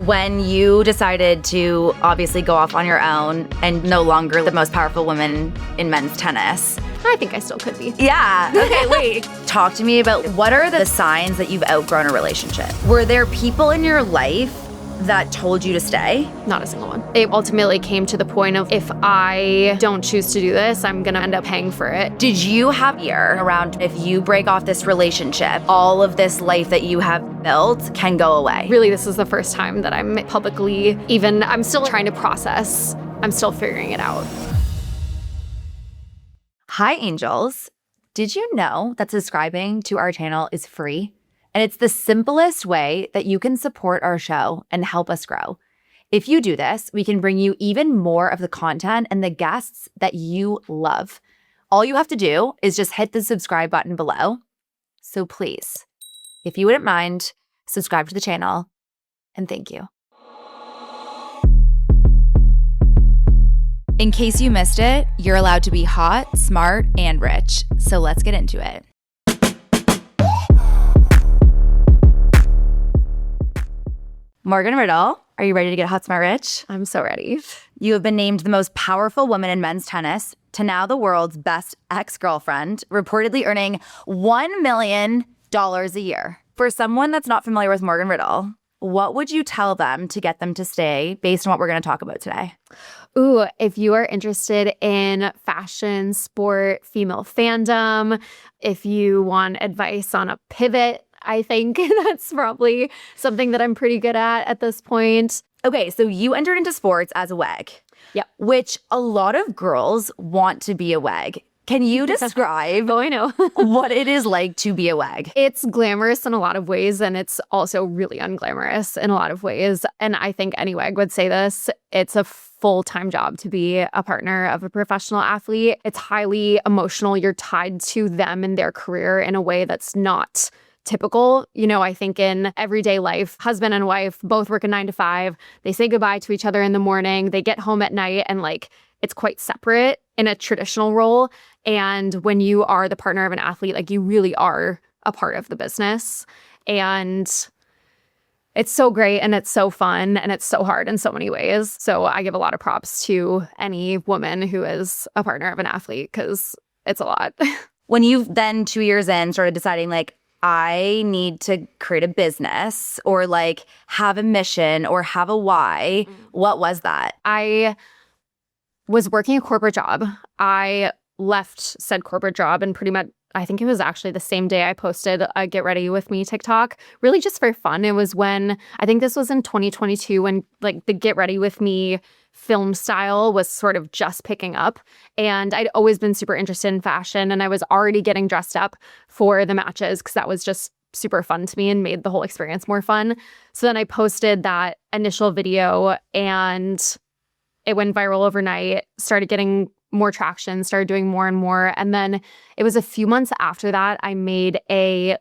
When you decided to obviously go off on your own and no longer the most powerful woman in men's tennis. I think I still could be. Yeah. Okay, wait. Talk to me about what are the signs that you've outgrown a relationship? Were there people in your life that told you to stay? Not a single one. It ultimately came to the point of, if I don't choose to do this, I'm gonna end up paying for it. Did you have fear around if you break off this relationship, all of this life that you have built can go away? Really, this is the first time that I'm publicly I'm still trying to process. I'm still figuring it out. Hi, angels. Did you know that subscribing to our channel is free? And it's the simplest way that you can support our show and help us grow. If you do this, we can bring you even more of the content and the guests that you love. All you have to do is just hit the subscribe button below. So please, if you wouldn't mind, subscribe to the channel, and thank you. In case you missed it, you're allowed to be hot, smart, and rich. So let's get into it. Morgan Riddle, are you ready to get hot, smart, rich? I'm so ready. You have been named the most powerful woman in men's tennis to now the world's best ex-girlfriend, reportedly earning $1 million a year. For someone that's not familiar with Morgan Riddle, what would you tell them to get them to stay based on what we're going to talk about today? Ooh, if you are interested in fashion, sport, female fandom, if you want advice on a pivot, I think that's probably something that I'm pretty good at this point. Okay, so you entered into sports as a WAG. Yep. Which a lot of girls want to be a WAG. Can you describe I know. what it is like to be a WAG? It's glamorous in a lot of ways, and it's also really unglamorous in a lot of ways. And I think any WAG would say this. It's a full-time job to be a partner of a professional athlete. It's highly emotional. You're tied to them and their career in a way that's not typical. You know, I think in everyday life, husband and wife both work a 9 to 5. They say goodbye to each other in the morning. They get home at night, and it's quite separate in a traditional role. And when you are the partner of an athlete, you really are a part of the business. And it's so great, and it's so fun, and it's so hard in so many ways. So I give a lot of props to any woman who is a partner of an athlete, because it's a lot. When you've then 2 years in started deciding I need to create a business or have a mission or have a why, what was that? I was working a corporate job. I left said corporate job, and pretty much, I think it was actually the same day I posted a Get Ready With Me TikTok, really just for fun. It was I think this was in 2022, when the Get Ready With Me film style was sort of just picking up. And I'd always been super interested in fashion, and I was already getting dressed up for the matches because that was just super fun to me and made the whole experience more fun. So then I posted that initial video, and it went viral overnight, started getting more traction, started doing more and more. And then it was a few months after that, I made a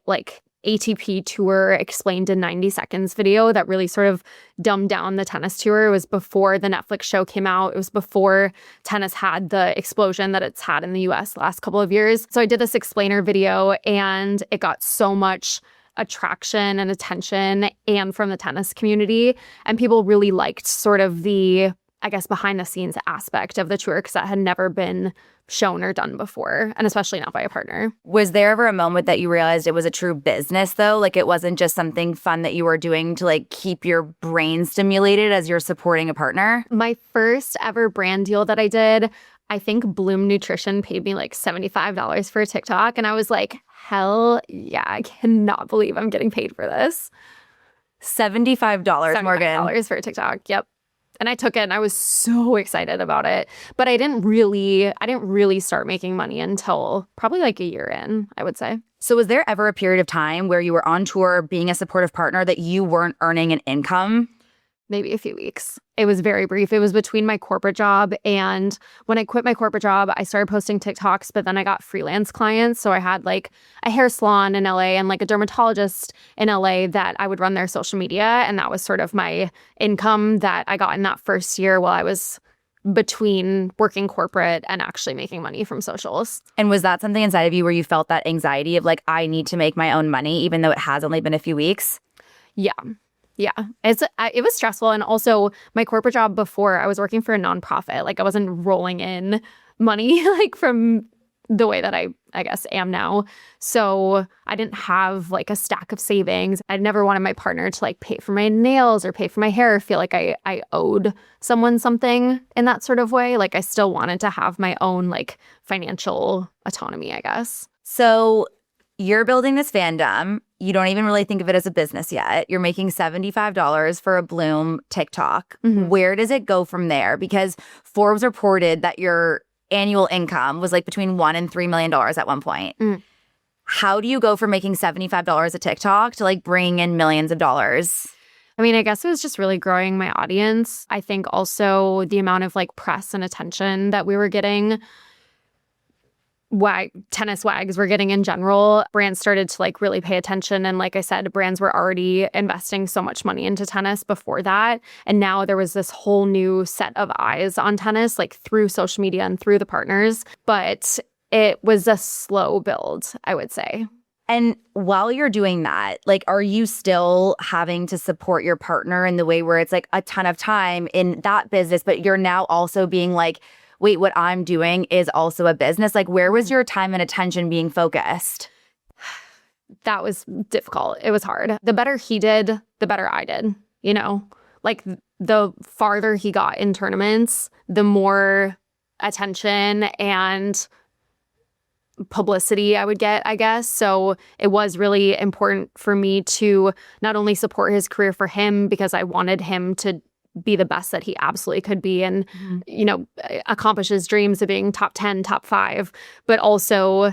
ATP tour explained in 90 seconds video that really sort of dumbed down the tennis tour. It was before the Netflix show came out. It was before tennis had the explosion that it's had in the US the last couple of years. So I did this explainer video, and it got so much attraction and attention, and from the tennis community. And people really liked sort of the, I guess, behind the scenes aspect of the tour, because that had never been shown or done before, and especially not by a partner. Was there ever a moment that you realized it was a true business, though? It wasn't just something fun that you were doing to keep your brain stimulated as you're supporting a partner? My first ever brand deal that I did, I think Bloom Nutrition paid me $75 for a TikTok, and I was like, hell yeah, I cannot believe I'm getting paid for this. $75, Morgan. $75 for a TikTok, yep. And I took it, and I was so excited about it. But I didn't really start making money until probably a year in, I would say. So was there ever a period of time where you were on tour being a supportive partner that you weren't earning an income? Maybe a few weeks. It was very brief. It was between my corporate job, and when I quit my corporate job, I started posting TikToks, but then I got freelance clients. So I had a hair salon in LA and a dermatologist in LA that I would run their social media. And that was sort of my income that I got in that first year while I was between working corporate and actually making money from socials. And was that something inside of you where you felt that anxiety of I need to make my own money, even though it has only been a few weeks? Yeah. Yeah, it was stressful. And also my corporate job before, I was working for a nonprofit. Like I wasn't rolling in money like from the way that I guess am now. So I didn't have like a stack of savings. I never wanted my partner to like pay for my nails or pay for my hair or feel like I owed someone something in that sort of way. Like I still wanted to have my own like financial autonomy, I guess. So you're building this fandom. You don't even really think of it as a business yet. You're making $75 for a Bloom TikTok. Mm-hmm. Where does it go from there? Because Forbes reported that your annual income was like between $1 and $3 million at one point. Mm. How do you go from making $75 a TikTok to like bring in millions of dollars? I mean, I guess it was just really growing my audience. I think also the amount of like press and attention that we were getting, tennis wags were getting in general, brands started to like really pay attention. And like I said, brands were already investing so much money into tennis before that. And now there was this whole new set of eyes on tennis, like through social media and through the partners. But it was a slow build, I would say. And while you're doing that, like, are you still having to support your partner in the way where it's like a ton of time in that business, but you're now also being like, wait, what I'm doing is also a business? Like, where was your time and attention being focused? That was difficult. It was hard. The better he did, the better I did, you know? Like, the farther he got in tournaments, the more attention and publicity I would get, I guess. So it was really important for me to not only support his career for him because I wanted him to be the best that he absolutely could be and, you know, accomplish his dreams of being top 10, top 5. But also,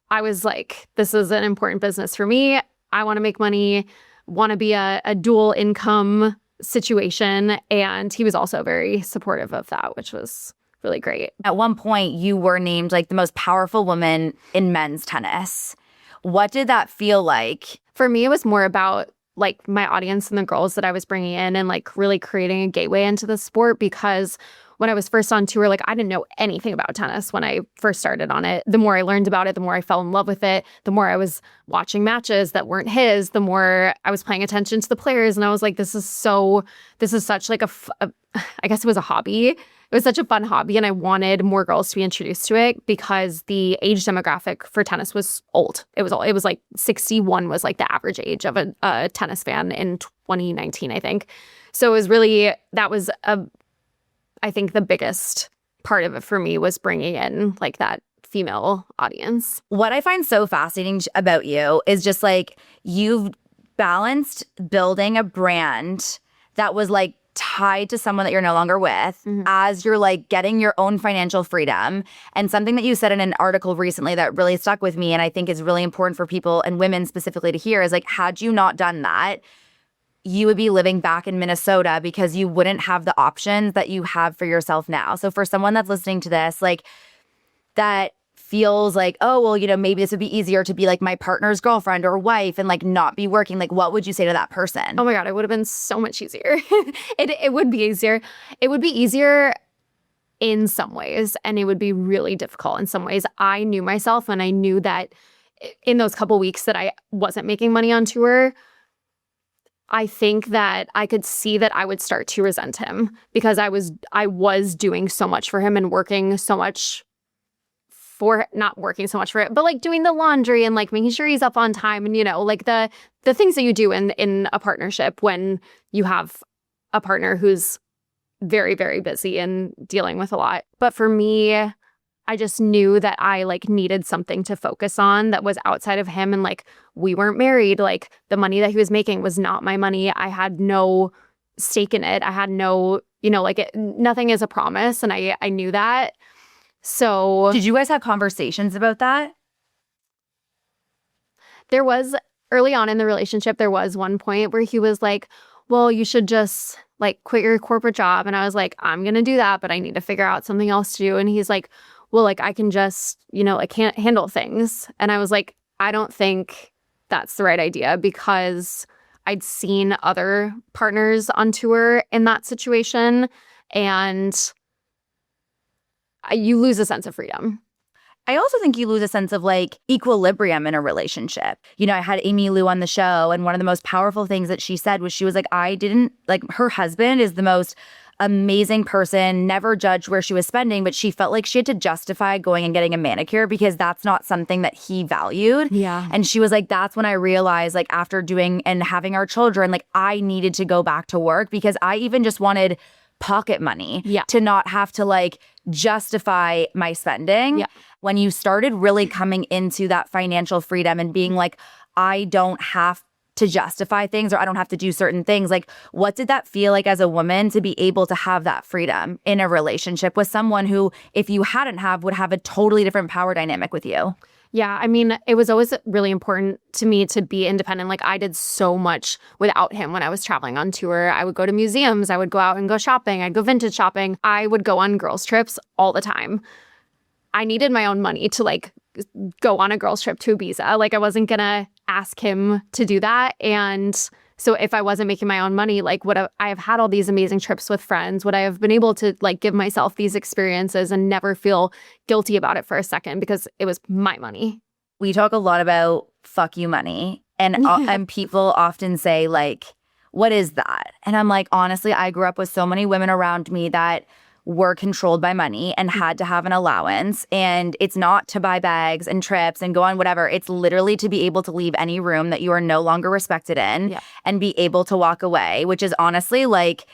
I was like, this is an important business for me. I want to make money, want to be a dual income situation. And he was also very supportive of that, which was really great. At one point, you were named like the most powerful woman in men's tennis. What did that feel like? For me, it was more about like my audience and the girls that I was bringing in and like really creating a gateway into the sport, because when I was first on tour, like I didn't know anything about tennis when I first started on it. The more I learned about it, the more I fell in love with it, the more I was watching matches that weren't his, the more I was paying attention to the players. And I was like, this is such like I guess it was a hobby. It was such a fun hobby, and I wanted more girls to be introduced to it because the age demographic for tennis was old. It was like 61 was like the average age of a tennis fan in 2019, I think. So it was really, I think the biggest part of it for me was bringing in like that female audience. What I find so fascinating about you is just like you've balanced building a brand that was like tied to someone that you're no longer with as you're like getting your own financial freedom. And something that you said in an article recently that really stuck with me and I think is really important for people and women specifically to hear is like, had you not done that, you would be living back in Minnesota because you wouldn't have the options that you have for yourself now. So for someone that's listening to this, like that feels like, oh, well, you know, maybe this would be easier to be like my partner's girlfriend or wife and like not be working. Like, what would you say to that person? Oh my God, it would have been so much easier. It would be easier. It would be easier in some ways, and it would be really difficult in some ways. I knew myself, and I knew that in those couple weeks that I wasn't making money on tour, I think that I could see that I would start to resent him because I was doing so much for him and working so much for, not working so much for it, but like doing the laundry and like making sure he's up on time and, you know, like the things that you do in a partnership when you have a partner who's very, very busy and dealing with a lot. But for me, I just knew that I like needed something to focus on that was outside of him. And like, we weren't married. Like the money that he was making was not my money. I had no stake in it. I had no, you know, like nothing is a promise. And I knew that. So did you guys have conversations about that? There was early on in the relationship, there was one point where he was like, well, you should just like quit your corporate job. And I was like, I'm going to do that, but I need to figure out something else to do. And he's like, well, like I can just, you know, I can't handle things. And I was like, I don't think that's the right idea because I'd seen other partners on tour in that situation and you lose a sense of freedom. I also think you lose a sense of like equilibrium in a relationship. You know, I had Amy Lou on the show, and one of the most powerful things that she said was she was like, I didn't like, her husband is the most amazing person, never judged where she was spending, but she felt like she had to justify going and getting a manicure because that's not something that he valued. Yeah. And she was like, that's when I realized, like, after doing and having our children, like, I needed to go back to work because I even just wanted pocket money to not have to like justify my spending. Yeah. When you started really coming into that financial freedom and being like, I don't have to justify things or I don't have to do certain things. Like, what did that feel like as a woman to be able to have that freedom in a relationship with someone who, if you hadn't have, would have a totally different power dynamic with you? Yeah, I mean, it was always really important to me to be independent. Like, I did so much without him when I was traveling on tour. I would go to museums. I would go out and go shopping. I'd go vintage shopping. I would go on girls' trips all the time. I needed my own money to like go on a girls' trip to Ibiza. Like, I wasn't gonna ask him to do that. And so if I wasn't making my own money, like I have had all these amazing trips with friends, would I have been able to like give myself these experiences and never feel guilty about it for a second because it was my money. We talk a lot about fuck you money, and and people often say like, what is that? And I'm like, honestly, I grew up with so many women around me that were controlled by money and had to have an allowance. And it's not to buy bags and trips and go on whatever. It's literally to be able to leave any room that you are no longer respected in and be able to walk away, which is honestly like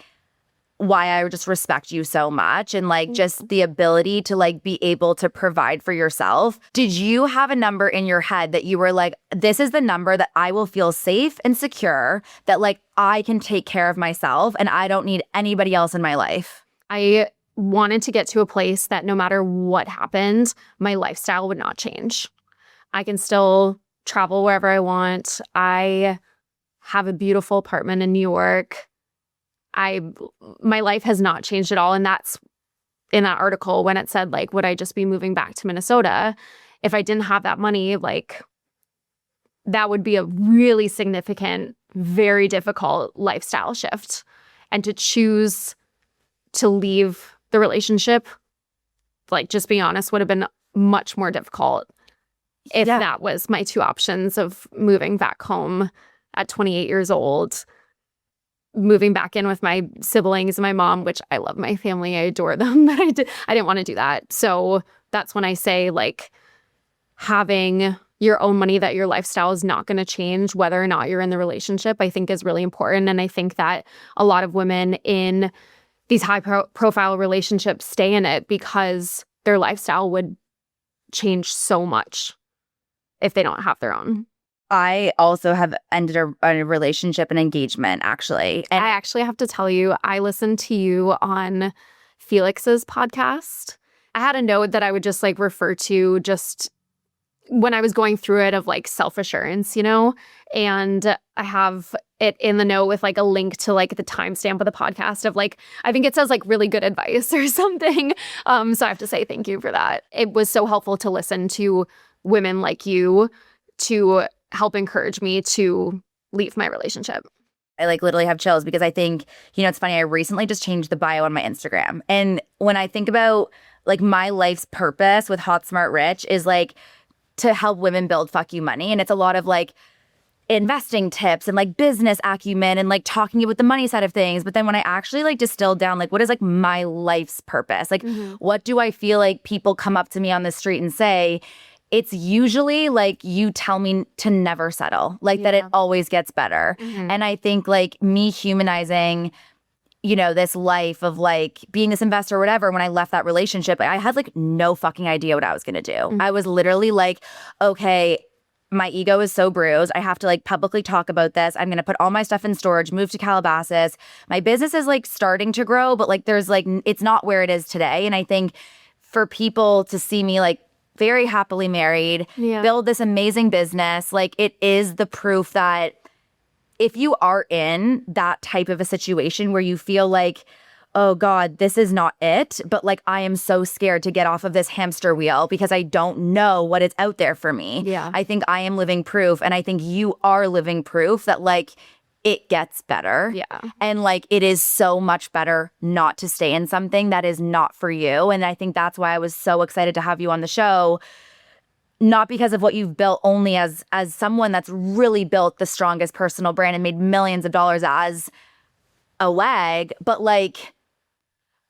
why I just respect you so much. And like just the ability to like be able to provide for yourself. Did you have a number in your head that you were like, this is the number that I will feel safe and secure, that like I can take care of myself and I don't need anybody else in my life? I wanted to get to a place that no matter what happened, my lifestyle would not change. I can still travel wherever I want. I have a beautiful apartment in New York. My life has not changed at all. And that's in that article when it said, like, would I just be moving back to Minnesota? If I didn't have that money, like, that would be a really significant, very difficult lifestyle shift. And to choose to leave the relationship, like, just be honest, would have been much more difficult if that was my two options of moving back home at 28 years old, moving back in with my siblings and my mom, which I love my family, I adore them, but I didn't want to do that. So that's when I say, like, having your own money that your lifestyle is not going to change whether or not you're in the relationship, I think is really important. And I think that a lot of women in these high-profile relationships stay in it because their lifestyle would change so much if they don't have their own. I also have ended a relationship and engagement, actually. And I actually have to tell you, I listened to you on Felix's podcast. I had a note that I would just like refer to just when I was going through it of like self-assurance, you know, and I have it in the note with like a link to like the timestamp of the podcast of like, I think it says like really good advice or something. So I have to say thank you for that. It was so helpful to listen to women like you to help encourage me to leave my relationship. I like literally have chills because I think, you know, it's funny. I recently just changed the bio on my Instagram. And when I think about like my life's purpose with Hot, Smart, Rich is like to help women build fuck you money. And it's a lot of like investing tips and like business acumen and like talking about the money side of things. But then when I actually like distilled down, like, what is like my life's purpose? Like, what do I feel like people come up to me on the street and say? It's usually like you tell me to never settle, like that it always gets better. And I think like me humanizing, you know, this life of like being this investor or whatever, when I left that relationship, I had like no fucking idea what I was going to do. I was literally like, okay, my ego is so bruised. I have to like publicly talk about this. I'm going to put all my stuff in storage, move to Calabasas. My business is like starting to grow, but like there's like, it's not where it is today. And I think for people to see me like very happily married, build this amazing business, like it is the proof that if you are in that type of a situation where you feel like, oh God, this is not it, but like I am so scared to get off of this hamster wheel because I don't know what is out there for me. I think I am living proof, and I think you are living proof that like it gets better. Yeah. And like, it is so much better not to stay in something that is not for you. And I think that's why I was so excited to have you on the show. Not because of what you've built only as someone that's really built the strongest personal brand and made millions of dollars as a WAG, but like,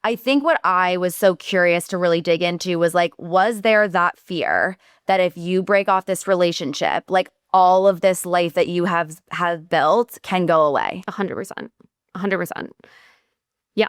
I think what I was so curious to really dig into was like, was there that fear that if you break off this relationship, like all of this life that you have built can go away? 100%. 100%. Yeah.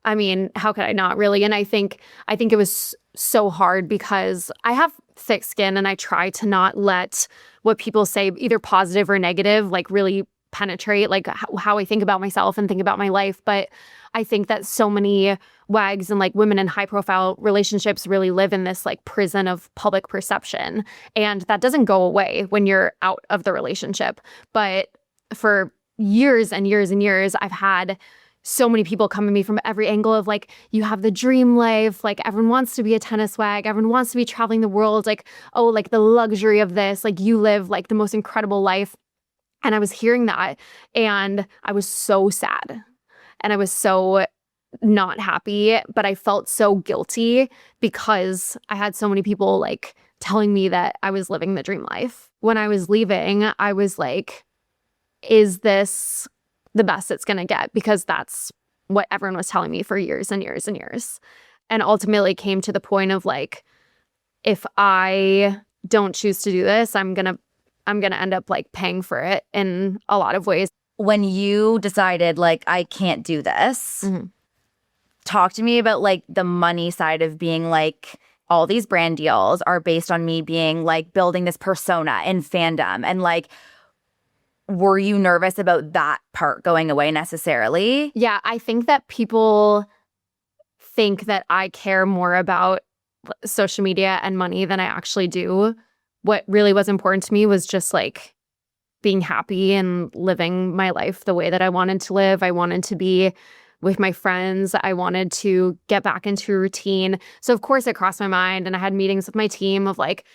I mean, how could I not really? And I think it was so hard because I have thick skin and I try to not let what people say, either positive or negative, like really penetrate like how I think about myself and think about my life. But I think that so many WAGs and like women in high profile relationships really live in this like prison of public perception. And that doesn't go away when you're out of the relationship. But for years and years and years, I've had so many people come at me from every angle of like, you have the dream life, like everyone wants to be a tennis WAG, everyone wants to be traveling the world, like, oh, like the luxury of this, like you live like the most incredible life. And I was hearing that and I was so sad and I was so not happy, but I felt so guilty because I had so many people like telling me that I was living the dream life. When I was leaving, I was like, is this the best it's going to get? Because that's what everyone was telling me for years and years and years. And ultimately came to the point of like, if I don't choose to do this, I'm going to end up like paying for it in a lot of ways. When you decided like, I can't do this, talk to me about like the money side of being like, all these brand deals are based on me being like building this persona in fandom. And like, were you nervous about that part going away necessarily? Yeah, I think that people think that I care more about social media and money than I actually do. What really was important to me was just like being happy and living my life the way that I wanted to live. I wanted to be with my friends. I wanted to get back into a routine. So of course it crossed my mind and I had meetings with my team of like,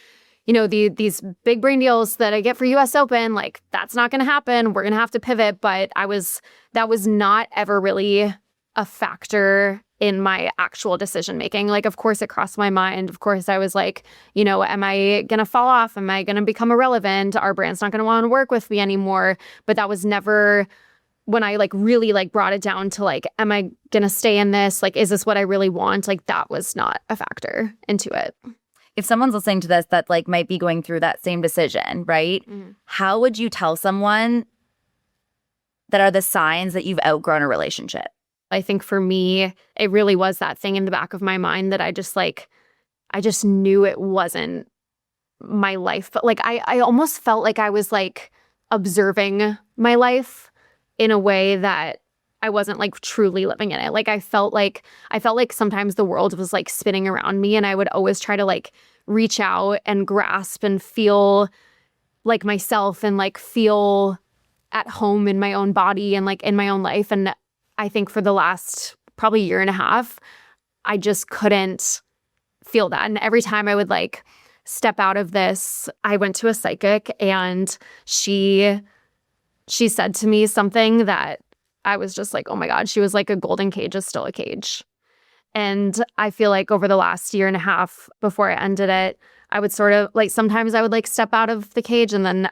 you know, these big brain deals that I get for US Open, like that's not going to happen. We're going to have to pivot. But that was not ever really a factor in my actual decision making. Like, of course, it crossed my mind. Of course, I was like, you know, am I going to fall off? Am I going to become irrelevant? Our brand's not going to want to work with me anymore. But that was never when I like really like brought it down to like, am I going to stay in this? Like, is this what I really want? Like, that was not a factor into it. If someone's listening to this that like might be going through that same decision, right? How would you tell someone that are the signs that you've outgrown a relationship? I think for me, it really was that thing in the back of my mind that I just knew it wasn't my life. But like, I almost felt like I was like observing my life in a way that I wasn't like truly living in it. Like I felt like sometimes the world was like spinning around me and I would always try to like reach out and grasp and feel like myself and like feel at home in my own body and like in my own life. And I think for the last probably year and a half, I just couldn't feel that. And every time I would like step out of this, I went to a psychic and she said to me something that I was just like, oh my God, she was like, a golden cage is still a cage. And I feel like over the last year and a half before I ended it, I would sort of like, sometimes I would like step out of the cage and then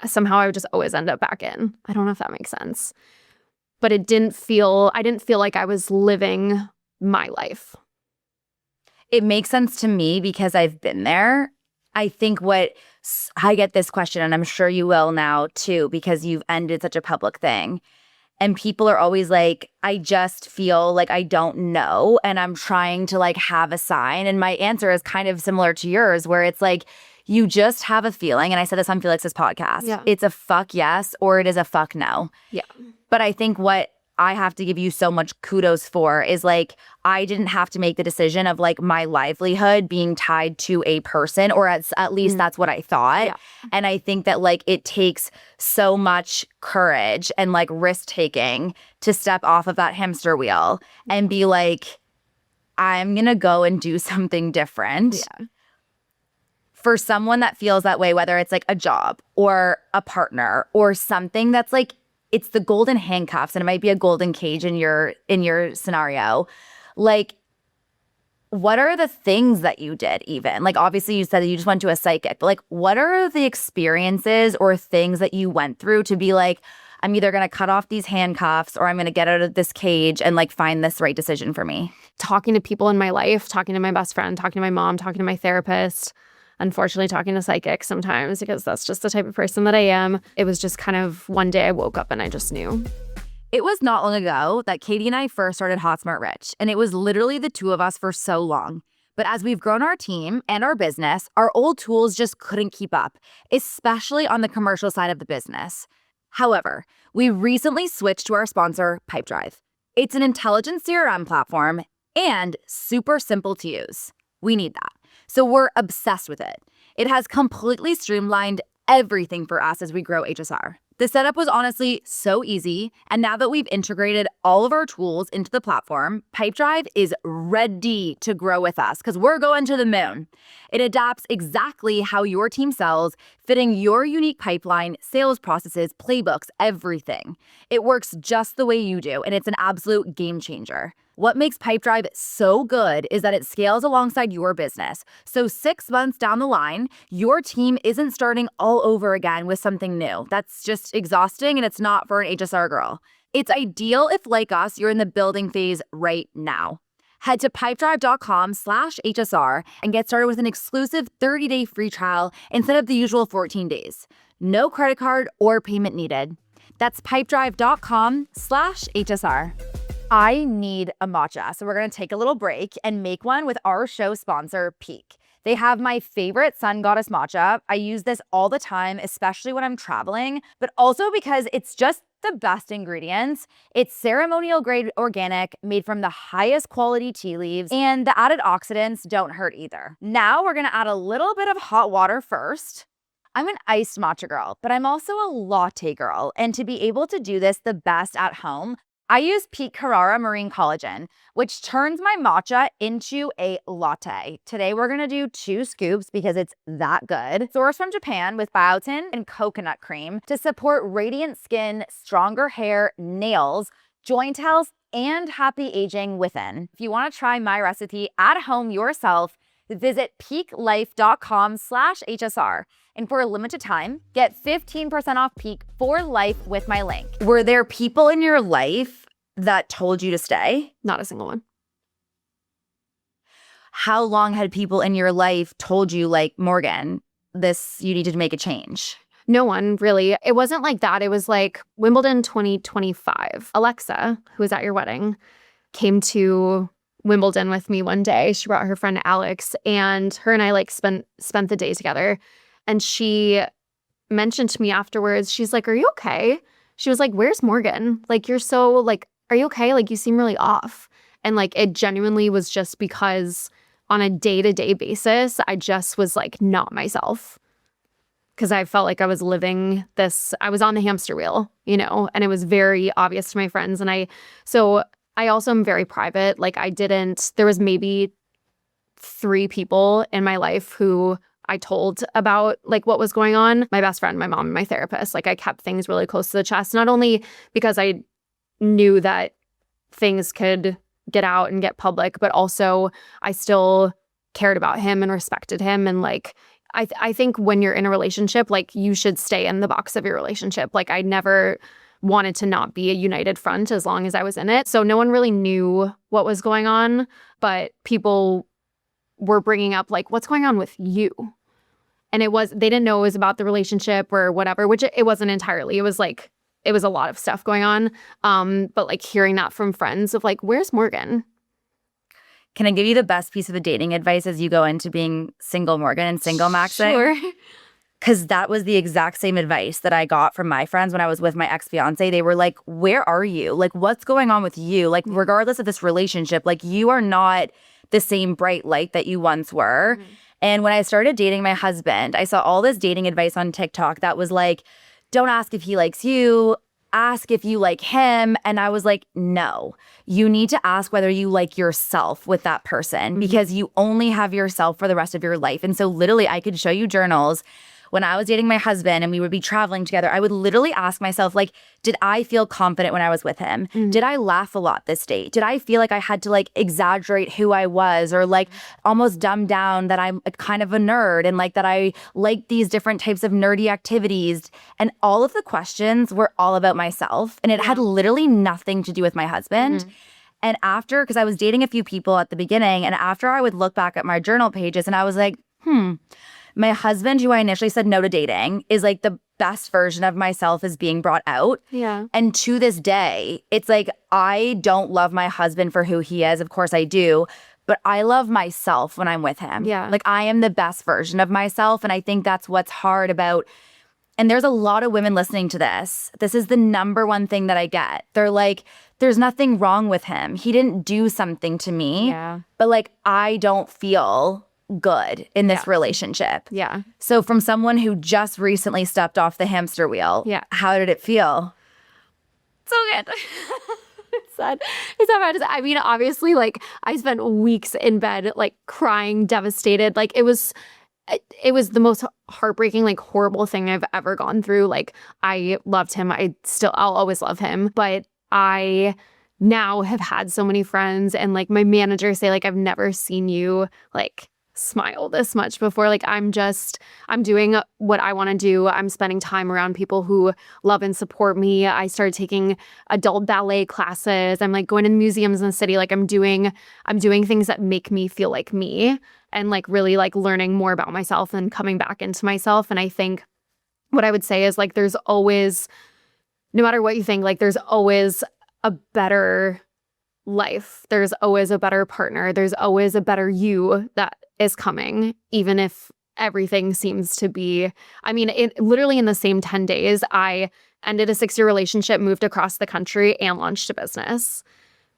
somehow I would just always end up back in. I don't know if that makes sense. But I didn't feel like I was living my life. It makes sense to me because I've been there. I think I get this question, and I'm sure you will now too, because you've ended such a public thing. And people are always like, I just feel like I don't know. And I'm trying to like have a sign. And my answer is kind of similar to yours, where it's like, you just have a feeling. And I said this on Felix's podcast. Yeah. It's a fuck yes or it is a fuck no. Yeah. But I think what I have to give you so much kudos for is like, I didn't have to make the decision of like my livelihood being tied to a person, or at least that's what I thought. Yeah. And I think that like it takes so much courage and like risk taking to step off of that hamster wheel and be like, I'm going to go and do something different. Yeah. For someone that feels that way, whether it's like a job or a partner or something that's like it's the golden handcuffs, and it might be a golden cage in your scenario. Like, what are the things that you did even? Like, obviously you said that you just went to a psychic, but like, what are the experiences or things that you went through to be like, I'm either going to cut off these handcuffs or I'm going to get out of this cage and like find this right decision for me? Talking to people in my life, talking to my best friend, talking to my mom, talking to my therapist, unfortunately talking to psychics sometimes because that's just the type of person that I am. It was just kind of one day I woke up and I just knew. It was not long ago that Katie and I first started Hot Smart Rich, and it was literally the two of us for so long. But as we've grown our team and our business, our old tools just couldn't keep up, especially on the commercial side of the business. However, we recently switched to our sponsor, Pipedrive. It's an intelligent CRM platform and super simple to use. We need that. So we're obsessed with it. It has completely streamlined everything for us as we grow HSR. The setup was honestly so easy, and now that we've integrated all of our tools into the platform, Pipedrive is ready to grow with us because we're going to the moon. It adapts exactly how your team sells, fitting your unique pipeline, sales processes, playbooks, everything. It works just the way you do, and it's an absolute game changer. What makes Pipedrive so good is that it scales alongside your business. So 6 months down the line, your team isn't starting all over again with something new. That's just exhausting, and it's not for an HSR girl. It's ideal if, like us, you're in the building phase right now. Head to pipedrive.com/HSR and get started with an exclusive 30-day free trial instead of the usual 14 days. No credit card or payment needed. That's pipedrive.com/HSR. I need a matcha, so we're going to take a little break and make one with our show sponsor, Pique. They have my favorite Sun Goddess matcha. I use this all the time, especially when I'm traveling, but also because it's just the best ingredients. It's ceremonial grade organic, made from the highest quality tea leaves, and the added oxidants don't hurt either. Now we're going to add a little bit of hot water first. I'm an iced matcha girl, but I'm also a latte girl, and to be able to do this the best at home, I use Pique Carrara Marine Collagen, which turns my matcha into a latte. Today, we're gonna do 2 scoops because it's that good. Sourced from Japan with biotin and coconut cream to support radiant skin, stronger hair, nails, joint health, and happy aging within. If you wanna try my recipe at home yourself, visit peaklife.com/HSR. And for a limited time, get 15% off Pique for life with my link. Were there people in your life that told you to stay? Not a single one. How long had people in your life told you, like, Morgan, you need to make a change? No one, really. It wasn't like that. It was like Wimbledon 2025. Alexa, who was at your wedding, came to Wimbledon with me one day. She brought her friend Alex, and her and I like spent the day together. And she mentioned to me afterwards, she's like, "Are you okay?" She was like, "Where's Morgan? Like, you're so like, are you okay? Like, you seem really off." And like, it genuinely was just because on a day-to-day basis, I just was like not myself. Because I felt like I was living this, I was on the hamster wheel, you know, and it was very obvious to my friends. And I also am very private. Like, there was maybe 3 people in my life who I told about like what was going on. My best friend, my mom, and my therapist. Like, I kept things really close to the chest, not only because I knew that things could get out and get public, but also I still cared about him and respected him. And like, I think when you're in a relationship, like, you should stay in the box of your relationship. Like, I never wanted to not be a united front as long as I was in it. So no one really knew what was going on, but people were bringing up like, what's going on with you? And they didn't know it was about the relationship or whatever, which it wasn't entirely. It was like, it was a lot of stuff going on. But like hearing that from friends of like, where's Morgan? Can I give you the best piece of addating advice as you go into being single Morgan and single maxing? Sure. Because that was the exact same advice that I got from my friends when I was with my ex-fiance. They were like, where are you? Like, what's going on with you? Like, regardless of this relationship, like, you are not the same bright light that you once were. Mm-hmm. And when I started dating my husband, I saw all this dating advice on TikTok that was like, don't ask if he likes you, ask if you like him. And I was like, no, you need to ask whether you like yourself with that person, because you only have yourself for the rest of your life. And so literally I could show you journals when I was dating my husband and we would be traveling together, I would literally ask myself, like, did I feel confident when I was with him? Did I laugh a lot this date? Did I feel like I had to like exaggerate who I was or like almost dumb down that I'm kind of a nerd and like that I like these different types of nerdy activities? And all of the questions were all about myself. And it had literally nothing to do with my husband. And after, because I was dating a few people at the beginning, and after I would look back at my journal pages and I was like, my husband, who I initially said no to dating, is like the best version of myself is being brought out. Yeah. And to this day, it's like, I don't love my husband for who he is. Of course I do. But I love myself when I'm with him. Yeah. Like, I am the best version of myself. And I think that's what's hard about, and there's a lot of women listening to this. This is the number one thing that I get. They're like, there's nothing wrong with him. He didn't do something to me. Yeah. But like, I don't feel good in this relationship. Yeah. So from someone who just recently stepped off the hamster wheel, how did it feel? So good. It's sad. It's not bad to say. I mean, obviously, like, I spent weeks in bed, like, crying, devastated. Like, it was the most heartbreaking, like, horrible thing I've ever gone through. Like, I loved him. I'll always love him. But I now have had so many friends and, like, my manager say, like, I've never seen you, like, smile this much before. Like, I'm doing what I want to do. I'm spending time around people who love and support me. I started taking adult ballet classes. I'm like going to museums in the city. Like, I'm doing things that make me feel like me, and like really like learning more about myself and coming back into myself. And I think what I would say is, like, there's always, no matter what you think, like, there's always a better life. There's always a better partner. There's always a better you that is coming, even if everything seems to be, I mean, literally in the same 10 days, I ended a 6-year relationship, moved across the country, and launched a business,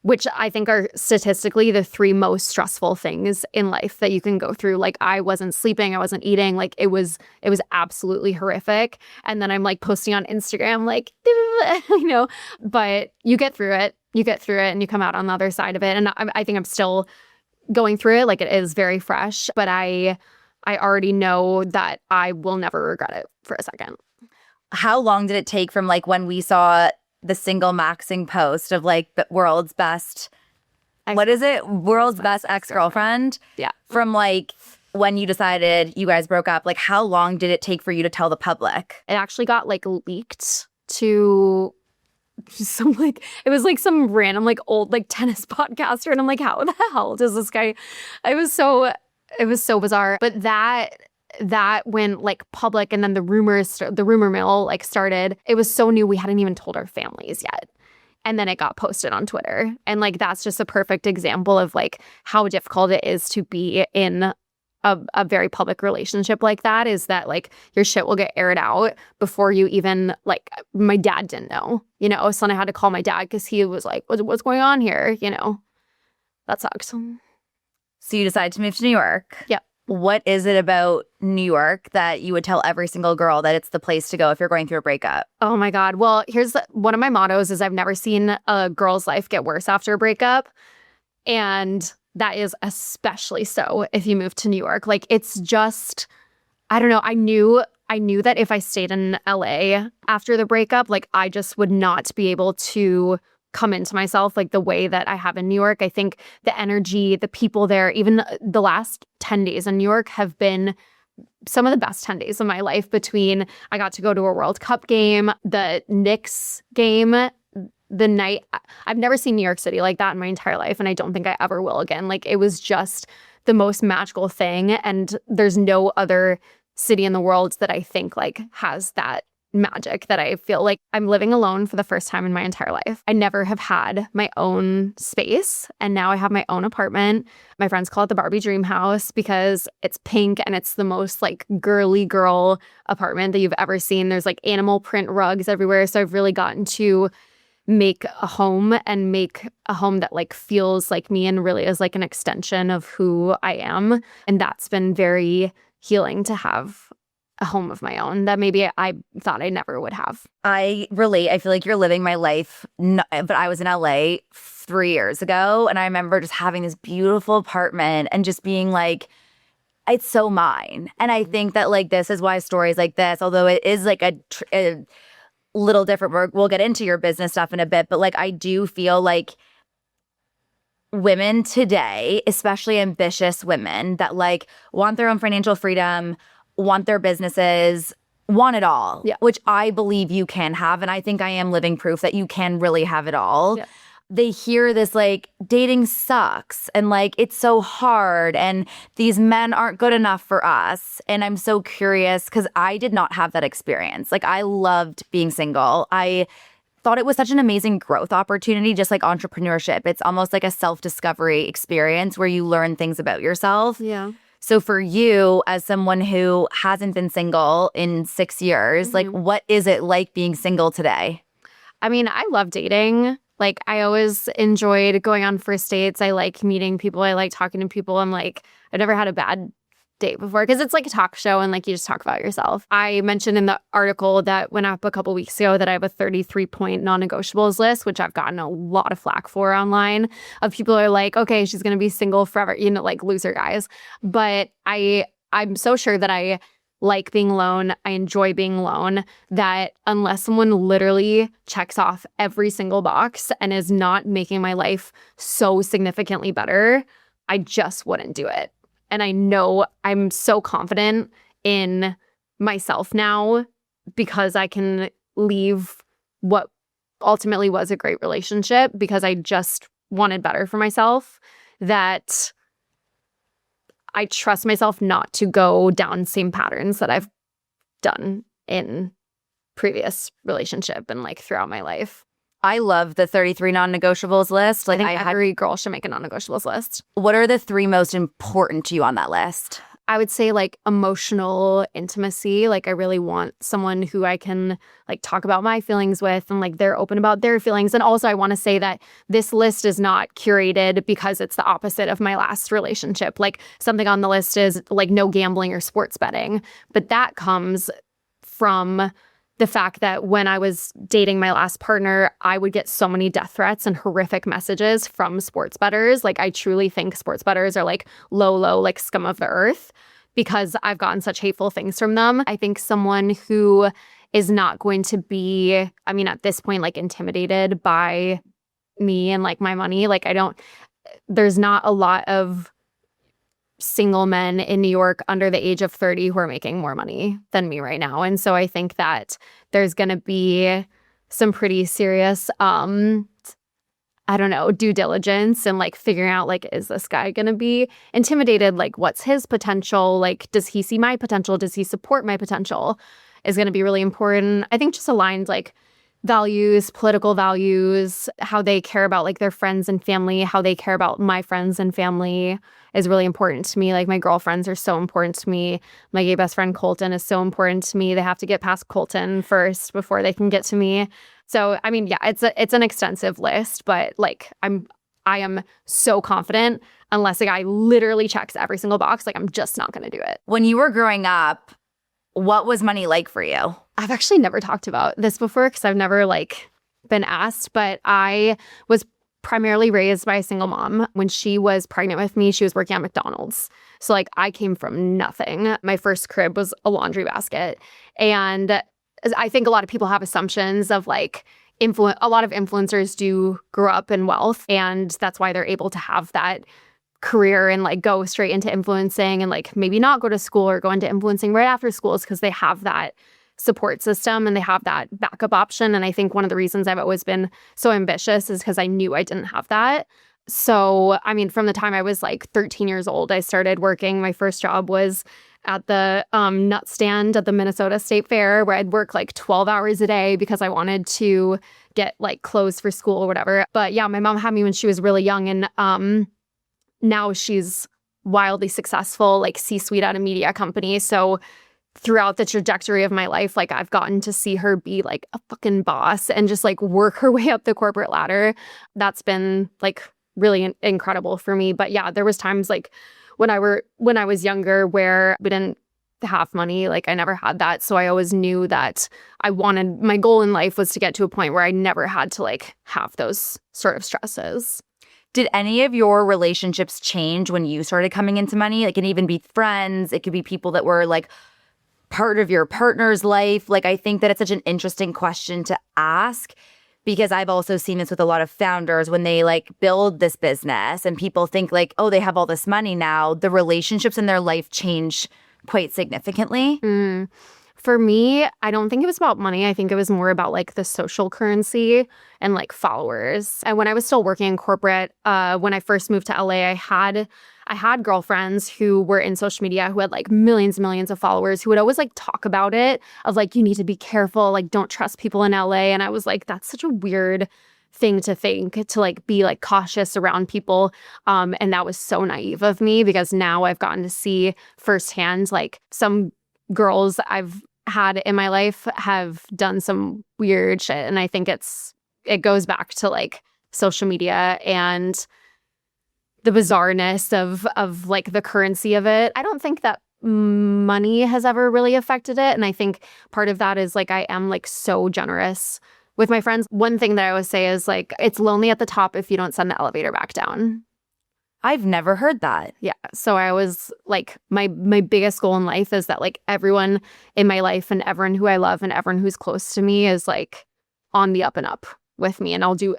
which I think are statistically the 3 most stressful things in life that you can go through. Like, I wasn't sleeping, I wasn't eating, like, it was absolutely horrific. And then I'm like posting on Instagram, like, but you get through it. And you come out on the other side of it. And I think I'm still going through it. Like, it is very fresh, but I already know that I will never regret it for a second. How long did it take from like when we saw the single maxing post of like the world's best, world's best ex-girlfriend? Yeah. From like when you decided you guys broke up, like how long did it take for you to tell the public? It actually got like leaked to some, like, it was like some random like old like tennis podcaster, and I'm like, how the hell does this guy, it was so bizarre. But that went like public, and then the rumor mill like started. It was so new, we hadn't even told our families yet. And then it got posted on Twitter. And like, that's just a perfect example of like how difficult it is to be in a very public relationship like that, is that like your shit will get aired out before you even, like, my dad didn't know, so then I had to call my dad because he was like, what's going on here? That sucks. So you decided to move to New York. Yep. What is it about New York that you would tell every single girl that it's the place to go if you're going through a breakup? Oh my God. Well, here's one of my mottos is I've never seen a girl's life get worse after a breakup. And that is especially so if you move to New York. Like, it's just, I don't know. I knew that if I stayed in LA after the breakup, like, I just would not be able to come into myself like the way that I have in New York. I think the energy, the people there, even the last 10 days in New York have been some of the best 10 days of my life. Between, I got to go to a World Cup game, the Knicks game, the night, I've never seen New York City like that in my entire life, and I don't think I ever will again. Like, it was just the most magical thing, and there's no other city in the world that I think like has that magic that I feel like. I'm living alone for the first time in my entire life. I never have had my own space, and now I have my own apartment. My friends call it the Barbie dream house because it's pink and it's the most like girly girl apartment that you've ever seen. There's like animal print rugs everywhere. So I've really gotten to make a home that like feels like me and really is like an extension of who I am. And that's been very healing to have a home of my own that maybe I thought I never would have. I relate. I feel like you're living my life. But I was in LA 3 years ago, and I remember just having this beautiful apartment and just being like, it's so mine. And I think that like this is why stories like this, although it is like a little different, we'll get into your business stuff in a bit, but like I do feel like women today, especially ambitious women that like want their own financial freedom, want their businesses, want it all, which I believe you can have. And I think I am living proof that you can really have it all. Yeah. They hear this like dating sucks and like it's so hard and these men aren't good enough for us. And I'm so curious because I did not have that experience. Like I loved being single. I thought it was such an amazing growth opportunity, just like entrepreneurship. It's almost like a self-discovery experience where you learn things about yourself. Yeah. So for you, as someone who hasn't been single in 6 years, like what is it like being single today? I mean, I love dating. Like I always enjoyed going on first dates. I like meeting people. I like talking to people. I'm like, I've never had a bad date before because it's like a talk show and like you just talk about yourself. I mentioned in the article that went up a couple weeks ago that I have a 33-point non-negotiables list, which I've gotten a lot of flack for online of people who are like, okay, she's going to be single forever, you know, like loser guys. But I'm so sure that I like being alone. I enjoy being alone, that unless someone literally checks off every single box and is not making my life so significantly better, I just wouldn't do it. And I know I'm so confident in myself now because I can leave what ultimately was a great relationship because I just wanted better for myself, that I trust myself not to go down same patterns that I've done in previous relationship and like throughout my life. I love the 33 non-negotiables list. Like I think every girl should make a non-negotiables list. What are the 3 most important to you on that list? I would say like emotional intimacy. Like I really want someone who I can like talk about my feelings with and like they're open about their feelings. And also I want to say that this list is not curated because it's the opposite of my last relationship. Like something on the list is like no gambling or sports betting. But that comes from the fact that when I was dating my last partner, I would get so many death threats and horrific messages from sports bettors. Like I truly think sports bettors are like low, like scum of the earth because I've gotten such hateful things from them. I think someone who is not going to be, I mean, at this point, like intimidated by me and like my money. Like there's not a lot of single men in New York under the age of 30 who are making more money than me right now. And so I think that there's going to be some pretty serious, due diligence and like figuring out like, is this guy going to be intimidated? Like, what's his potential? Like, does he see my potential? Does he support my potential? Is going to be really important. I think just aligned like values, political values, how they care about like their friends and family, how they care about my friends and family is really important to me. Like my girlfriends are so important to me. My gay best friend Colton is so important to me. They have to get past Colton first before they can get to me. So I mean, yeah, it's an extensive list, but like I am so confident unless a guy literally checks every single box, like I'm just not going to do it. When you were growing up, what was money like for you? I've actually never talked about this before because I've never like been asked, but I was primarily raised by a single mom. When she was pregnant with me, she was working at McDonald's. So like I came from nothing. My first crib was a laundry basket. And I think a lot of people have assumptions of like a lot of influencers do grow up in wealth and that's why they're able to have that career and like go straight into influencing and like maybe not go to school or go into influencing right after school is because they have that support system and they have that backup option. And I think one of the reasons I've always been so ambitious is because I knew I didn't have that. So, I mean, from the time I was like 13 years old, I started working. My first job was at the nut stand at the Minnesota State Fair where I'd work like 12 hours a day because I wanted to get like clothes for school or whatever. But yeah, my mom had me when she was really young and now she's wildly successful, like C-suite at a media company. So throughout the trajectory of my life, like I've gotten to see her be like a fucking boss and just like work her way up the corporate ladder. That's been like really incredible for me. But yeah, there was times like when I was younger where we didn't have money, like I never had that. So I always knew that my goal in life was to get to a point where I never had to like have those sort of stresses. Did any of your relationships change when you started coming into money? It can even be friends. It could be people that were like part of your partner's life. Like, I think that it's such an interesting question to ask because I've also seen this with a lot of founders when they like build this business and people think like, oh, they have all this money now. The relationships in their life change quite significantly. For me, I don't think it was about money. I think it was more about like the social currency and like followers. And when I was still working in corporate, when I first moved to LA, I had girlfriends who were in social media who had like millions and millions of followers who would always like talk about it of like, you need to be careful, like don't trust people in LA. And I was like, that's such a weird thing to think, to like be like cautious around people. And that was so naive of me because now I've gotten to see firsthand like some girls I've had in my life have done some weird shit. And I think it goes back to like social media and the bizarreness of like the currency of it. I don't think that money has ever really affected it. And I think part of that is like I am like so generous with my friends. One thing that I always say is like, it's lonely at the top if you don't send the elevator back down. I've never heard that. Yeah. So I always like my biggest goal in life is that like everyone in my life and everyone who I love and everyone who's close to me is like on the up and up with me. And I'll do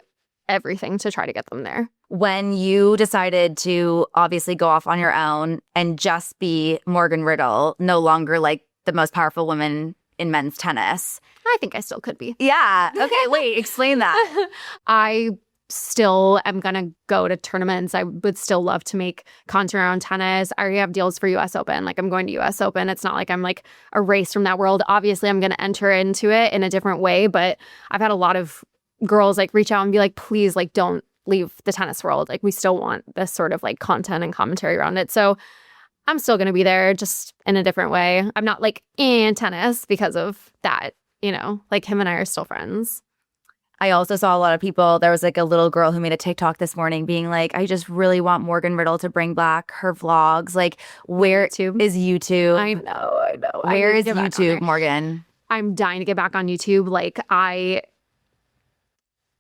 everything to try to get them there. When you decided to obviously go off on your own and just be Morgan Riddle, no longer like the most powerful woman in men's tennis. I think I still could be. Yeah. Okay, wait, explain that. I still am going to go to tournaments. I would still love to make content around tennis. I already have deals for US Open. Like I'm going to US Open. It's not like I'm like erased from that world. Obviously, I'm going to enter into it in a different way. But I've had a lot of girls like reach out and be like, please, like don't leave the tennis world. Like we still want this sort of like content and commentary around it. So I'm still going to be there just in a different way. I'm not like in tennis because of that, you know, like him and I are still friends. I also saw a lot of people. There was like a little girl who made a TikTok this morning being like, I just really want Morgan Riddle to bring back her vlogs. Like, where YouTube. is YouTube? I know. Where is YouTube, Morgan? I'm dying to get back on YouTube. Like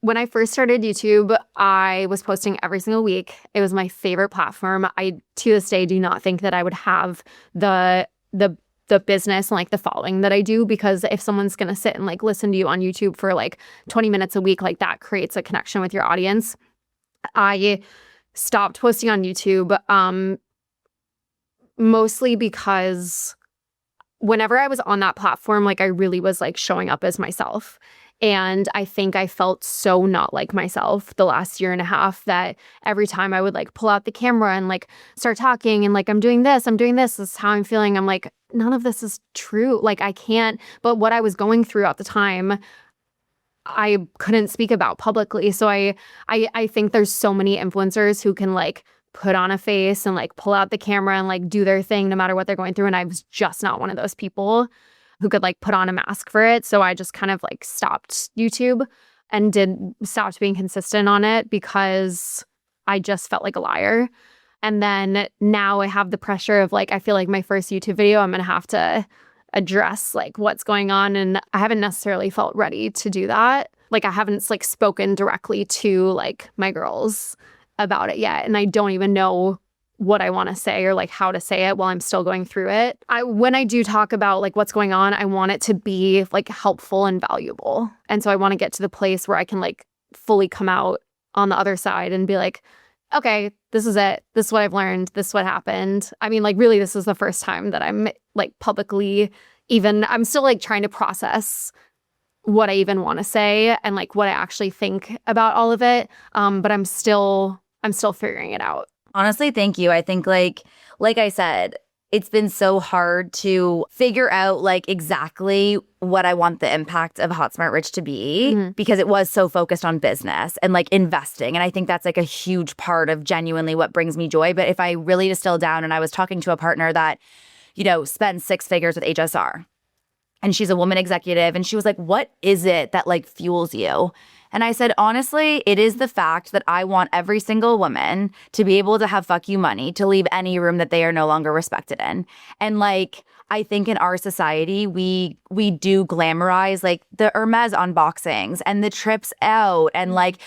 when I first started YouTube, I was posting every single week. It was my favorite platform. I, to this day, do not think that I would have the business and like the following that I do, because if someone's going to sit and like listen to you on YouTube for like 20 minutes a week, like that creates a connection with your audience. I stopped posting on YouTube mostly because whenever I was on that platform, like I really was like showing up as myself. And I think I felt so not like myself the last year and a half that every time I would like pull out the camera and like start talking and like, I'm doing this is how I'm feeling. I'm like, none of this is true. Like I can't, but what I was going through at the time, I couldn't speak about publicly. So I think there's so many influencers who can like put on a face and like pull out the camera and like do their thing no matter what they're going through. And I was just not one of those people who could like put on a mask for it. So I just kind of like stopped YouTube and stopped being consistent on it because I just felt like a liar. And then now I have the pressure of like, I feel like my first YouTube video, I'm going to have to address like what's going on. And I haven't necessarily felt ready to do that. Like I haven't like spoken directly to like my girls about it yet. And I don't even know what I want to say or like how to say it while I'm still going through it. When I do talk about like what's going on, I want it to be like helpful and valuable. And so I want to get to the place where I can like fully come out on the other side and be like, okay, this is it. This is what I've learned. This is what happened. I mean, like really, this is the first time that I'm like publicly I'm still like trying to process what I even want to say and like what I actually think about all of it. But I'm still figuring it out. Honestly, thank you. I think like I said, it's been so hard to figure out like exactly what I want the impact of Hot Smart Rich to be because it was so focused on business and like investing. And I think that's like a huge part of genuinely what brings me joy. But if I really distill down, and I was talking to a partner that, you know, spends 6 figures with HSR, and she's a woman executive, and she was like, what is it that like fuels you? And I said, honestly, it is the fact that I want every single woman to be able to have fuck you money to leave any room that they are no longer respected in. And like, I think in our society, we do glamorize like the Hermes unboxings and the trips out and like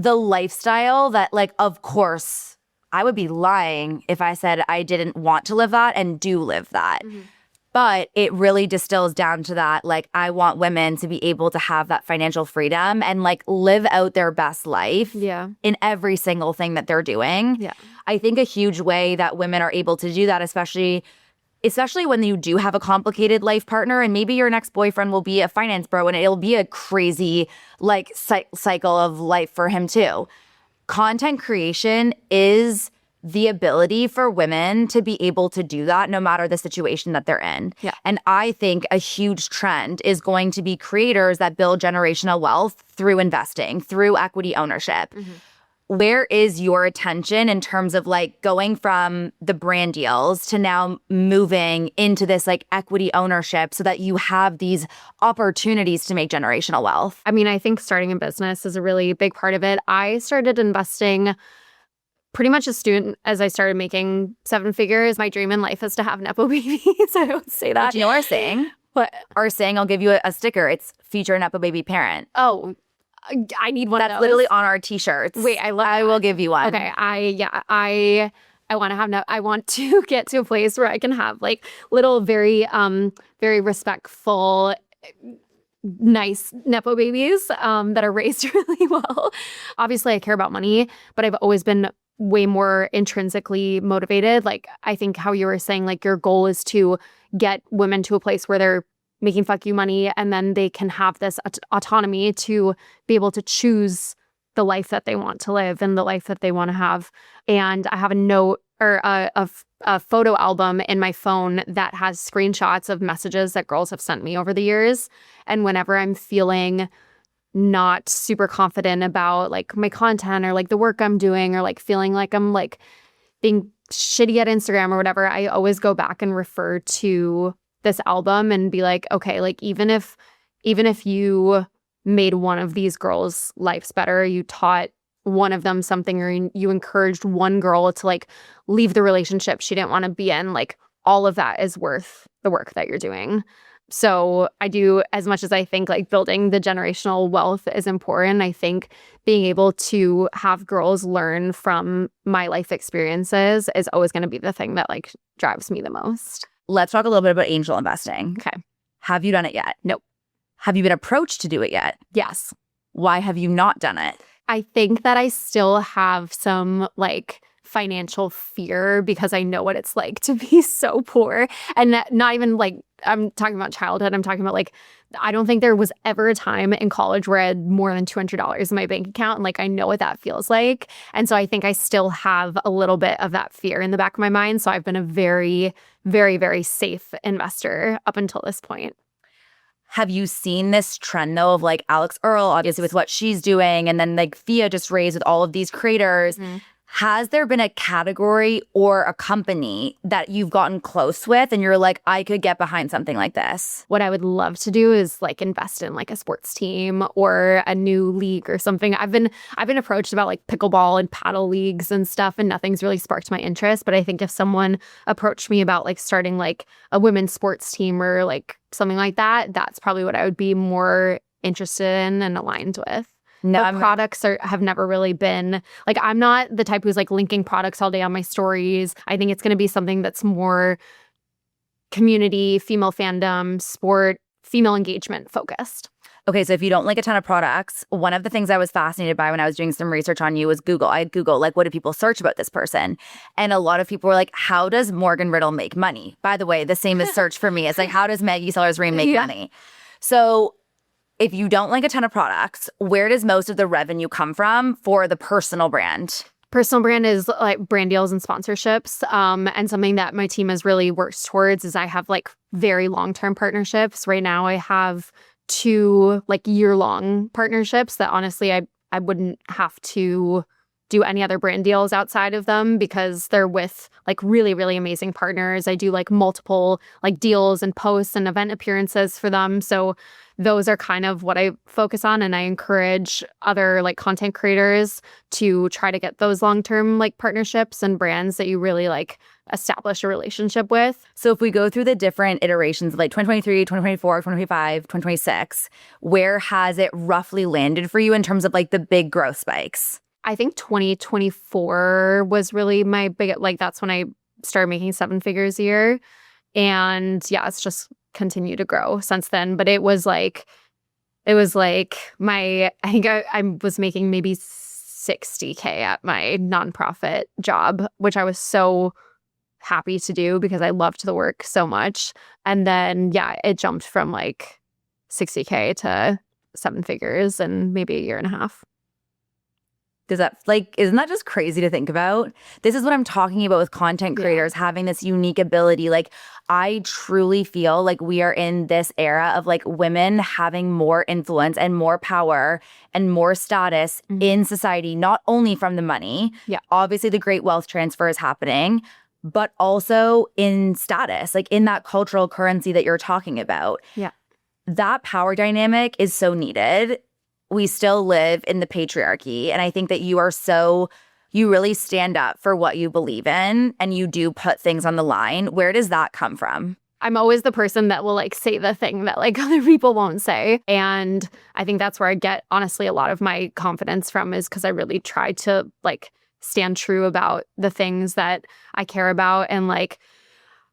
the lifestyle that, like, of course, I would be lying if I said I didn't want to live that and do live that. But it really distills down to that, like, I want women to be able to have that financial freedom and, like, live out their best life in every single thing that they're doing. I think a huge way that women are able to do that, especially when you do have a complicated life partner, and maybe your next boyfriend will be a finance bro and it'll be a crazy, like, cycle of life for him too. Content creation is the ability for women to be able to do that no matter the situation that they're in. And I think a huge trend is going to be creators that build generational wealth through investing, through equity ownership. Where is your attention in terms of, like, going from the brand deals to now moving into this, like, equity ownership so that you have these opportunities to make generational wealth? I mean, I think starting a business is a really big part of it. I started investing pretty much as soon as I started making 7 figures. My dream in life is to have Nepo babies. I don't say that. But you know our saying? What? Our saying, I'll give you a sticker. It's feature a Nepo baby parent. Oh, I need one of those. That's literally on our t-shirts. Wait, I will give you one. Okay, I want to have I want to get to a place where I can have, like, little very respectful, nice Nepo babies that are raised really well. Obviously, I care about money, but I've always been way more intrinsically motivated. Like, I think how you were saying, like, your goal is to get women to a place where they're making fuck you money, and then they can have this autonomy to be able to choose the life that they want to live and the life that they want to have. And I have a note or a photo album in my phone that has screenshots of messages that girls have sent me over the years. And whenever I'm feeling not super confident about, like, my content or, like, the work I'm doing, or, like, feeling like I'm, like, being shitty at Instagram or whatever, I always go back and refer to this album and be like, okay, like, even if you made one of these girls' lives better, you taught one of them something, or you encouraged one girl to, like, leave the relationship she didn't want to be in, like, all of that is worth the work that you're doing. So I do, as much as I think, like, building the generational wealth is important, I think being able to have girls learn from my life experiences is always going to be the thing that, like, drives me the most. Let's talk a little bit about angel investing. Okay. Have you done it yet? Nope. Have you been approached to do it yet? Yes. Why have you not done it? I think that I still have some, like, financial fear because I know what it's like to be so poor. And not even, like, I'm talking about childhood. I'm talking about, like, I don't think there was ever a time in college where I had more than $200 in my bank account. And, like, I know what that feels like. And so I think I still have a little bit of that fear in the back of my mind. So I've been a very, very, very safe investor up until this point. Have you seen this trend, though, of, like, Alex Earl, obviously, with what she's doing, and then, like, Fia just raised with all of these creators? Has there been a category or a company that you've gotten close with and you're like, I could get behind something like this? What I would love to do is, like, invest in, like, a sports team or a new league or something. I've been approached about, like, pickleball and paddle leagues and stuff, and nothing's really sparked my interest. But I think if someone approached me about, like, starting, like, a women's sports team or, like, something like that, that's probably what I would be more interested in and aligned with. No, but products have never really been, like, I'm not the type who's, like, linking products all day on my stories. I think it's going to be something that's more community, female fandom, sport, female engagement focused. Okay, so if you don't like a ton of products, one of the things I was fascinated by when I was doing some research on you was Google. I had Google, like, what do people search about this person? And a lot of people were like, how does Morgan Riddle make money? By the way, the same as search for me. It's like, how does Maggie Sellers Reum make money? So if you don't like a ton of products, where does most of the revenue come from for the personal brand? Personal brand is, like, brand deals and sponsorships. And something that my team has really worked towards is I have, like, very long-term partnerships. Right now I have 2, like, year-long partnerships that honestly I wouldn't have to do any other brand deals outside of them because they're with like really, really amazing partners. I do like multiple like deals and posts and event appearances for them. So those are kind of what I focus on. And I encourage other like content creators to try to get those long-term like partnerships and brands that you really like establish a relationship with. So if we go through the different iterations of like 2023, 2024, 2025, 2026, where has it roughly landed for you in terms of like the big growth spikes? I think 2024 was really my big, like that's when I started making 7 figures a year. And yeah, it's just continued to grow since then. But it was like I think I was making maybe $60K at my nonprofit job, which I was so happy to do because I loved the work so much. And then, yeah, it jumped from like $60K to 7 figures in maybe a year and a half. Does that isn't that just crazy to think about? This is what I'm talking about with content creators having this unique ability. Like, I truly feel like we are in this era of like women having more influence and more power and more status in society, not only from the money. Yeah. Obviously, the great wealth transfer is happening, but also in status, like in that cultural currency that you're talking about. Yeah. That power dynamic is so needed. We still live in the patriarchy. And I think that you really stand up for what you believe in and you do put things on the line. Where does that come from? I'm always the person that will like say the thing that like other people won't say. And I think that's where I get honestly a lot of my confidence from is because I really try to like stand true about the things that I care about. And like,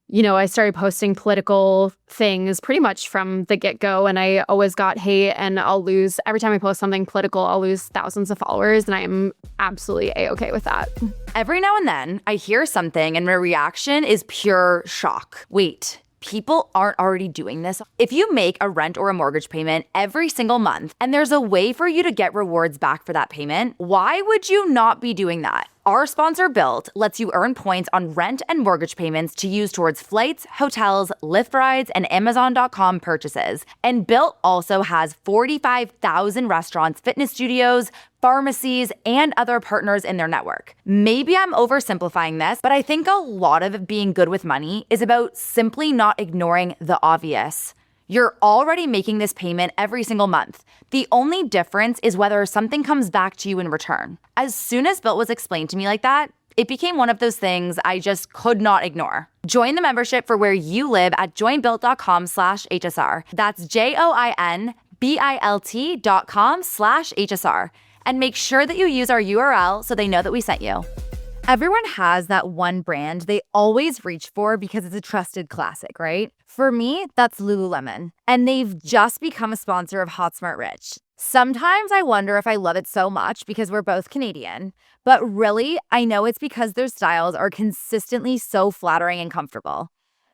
you know, I started posting political things pretty much from the get-go, and I always got hate, and every time I post something political, I'll lose thousands of followers, and I'm absolutely A-okay with that. Every now and then, I hear something, and my reaction is pure shock. Wait, people aren't already doing this? If you make a rent or a mortgage payment every single month, and there's a way for you to get rewards back for that payment, why would you not be doing that? Our sponsor, Bilt, lets you earn points on rent and mortgage payments to use towards flights, hotels, Lyft rides, and Amazon.com purchases. And Bilt also has 45,000 restaurants, fitness studios, pharmacies, and other partners in their network. Maybe I'm oversimplifying this, but I think a lot of being good with money is about simply not ignoring the obvious. You're already making this payment every single month. The only difference is whether something comes back to you in return. As soon as Bilt was explained to me like that, it became one of those things I just could not ignore. Join the membership for where you live at joinbilt.com/HSR. That's joinbilt.com/HSR. And make sure that you use our URL so they know that we sent you. Everyone has that one brand they always reach for because it's a trusted classic, right? For me, that's Lululemon. And they've just become a sponsor of Hot Smart Rich. Sometimes I wonder if I love it so much because we're both Canadian. But really, I know it's because their styles are consistently so flattering and comfortable.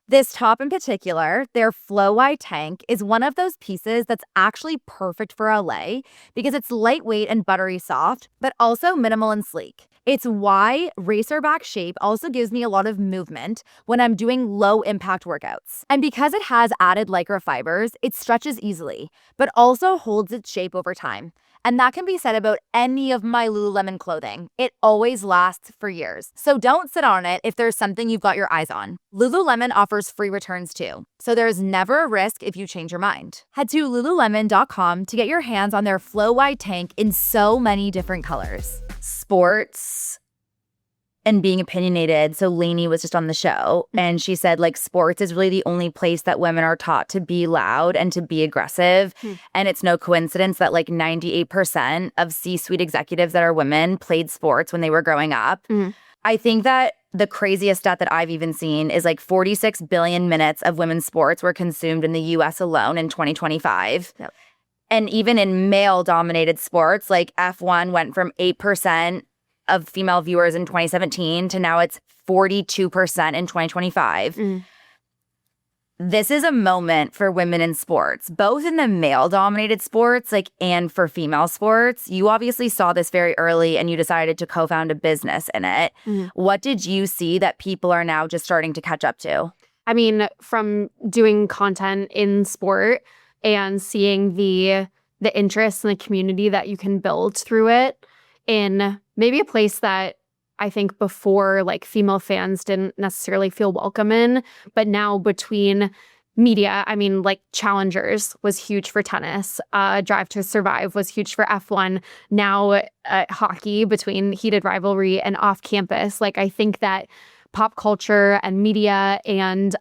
This top in particular, their Flow Wide tank, is one of those pieces that's actually perfect for LA because it's lightweight and buttery soft, but also minimal and sleek. Its Y racer back shape also gives me a lot of movement when I'm doing low impact workouts. And because it has added Lycra fibers, it stretches easily, but also holds its shape over time. And that can be said about any of my Lululemon clothing. It always lasts for years. So don't sit on it if there's something you've got your eyes on. Lululemon offers free returns too, so there's never a risk if you change your mind. Head to lululemon.com to get your hands on their Flow Wide tank in so many different colors. Sports and being opinionated. So Lainey was just on the show and she said like sports is really the only place that women are taught to be loud and to be aggressive. And it's no coincidence that like 98% of C-suite executives that are women played sports when they were growing up. I think that the craziest stat that I've even seen is like 46 billion minutes of women's sports were consumed in the US alone in 2025. Yep. And even in male-dominated sports, like F1 went from 8% of female viewers in 2017 to now it's 42% in 2025. This is a moment for women in sports, both in the male-dominated sports and for female sports. You obviously saw this very early and you decided to co-found a business in it. What did you see that people are now just starting to catch up to? I mean, from doing content in sport and seeing the interest and the community that you can build through it, in maybe a place that I think before like female fans didn't necessarily feel welcome in, but now between media, I mean, like Challengers was huge for tennis. Drive to Survive was huge for F1. Now hockey, between heated rivalry and off campus. Like I think that pop culture and media and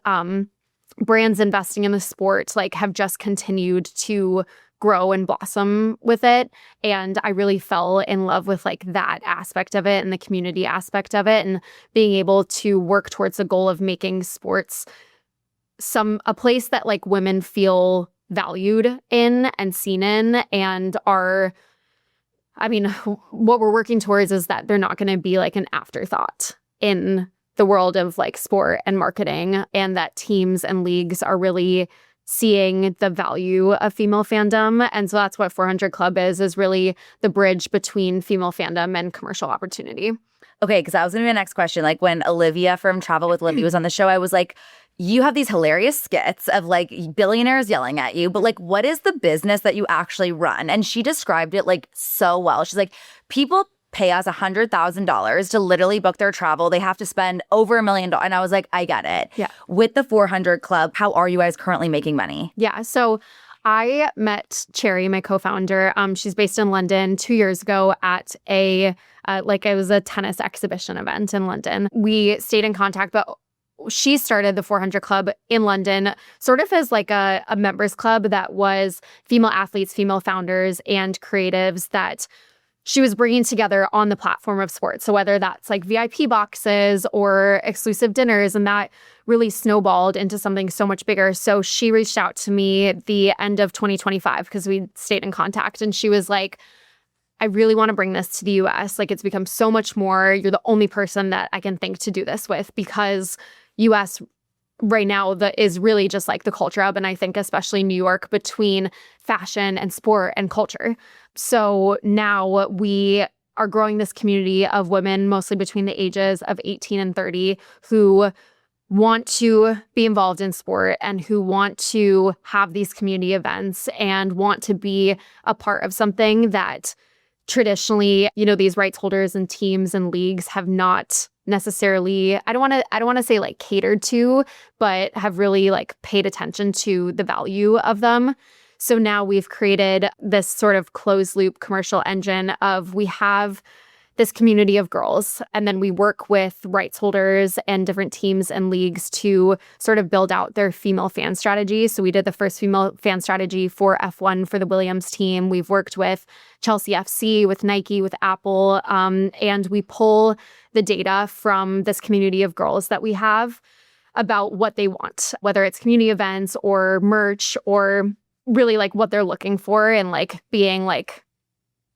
brands investing in the sport like have just continued to grow and blossom with it. And I really fell in love with like that aspect of it and the community aspect of it, and being able to work towards the goal of making sports a place that like women feel valued in and seen in, and are, I mean, what we're working towards is that they're not going to be like an afterthought in the world of like sport and marketing, and that teams and leagues are really seeing the value of female fandom. And so that's what 400 Club is really the bridge between female fandom and commercial opportunity. Okay, because that was going to be my next question. Like when Olivia from Travel with Libby was on the show, I was like, you have these hilarious skits of like billionaires yelling at you, but like what is the business that you actually run? And she described it like so well. She's like, people pay us $100,000 to literally book their travel. They have to spend over $1 million. And I was like, I get it. Yeah. With the 400 Club, how are you guys currently making money? Yeah. So I met Cherry, my co-founder. She's based in London 2 years ago at it was a tennis exhibition event in London. We stayed in contact, but she started the 400 Club in London sort of as like a members club that was female athletes, female founders, and creatives that she was bringing together on the platform of sports. So whether that's like VIP boxes or exclusive dinners, and that really snowballed into something so much bigger. So she reached out to me at the end of 2025 because we stayed in contact, and she was like, I really want to bring this to the US. Like it's become so much more. You're the only person that I can think to do this with, because US right now is really just like the culture hub. And I think especially New York, between fashion and sport and culture. So now we are growing this community of women, mostly between the ages of 18 and 30, who want to be involved in sport and who want to have these community events and want to be a part of something that traditionally, these rights holders and teams and leagues have not necessarily, I don't want to say like catered to, but have really like paid attention to the value of them. So now we've created this sort of closed loop commercial engine of, we have this community of girls, and then we work with rights holders and different teams and leagues to sort of build out their female fan strategy. So we did the first female fan strategy for F1 for the Williams team. We've worked with Chelsea FC, with Nike, with Apple, and we pull the data from this community of girls that we have about what they want, whether it's community events or merch, or really like what they're looking for, and like being like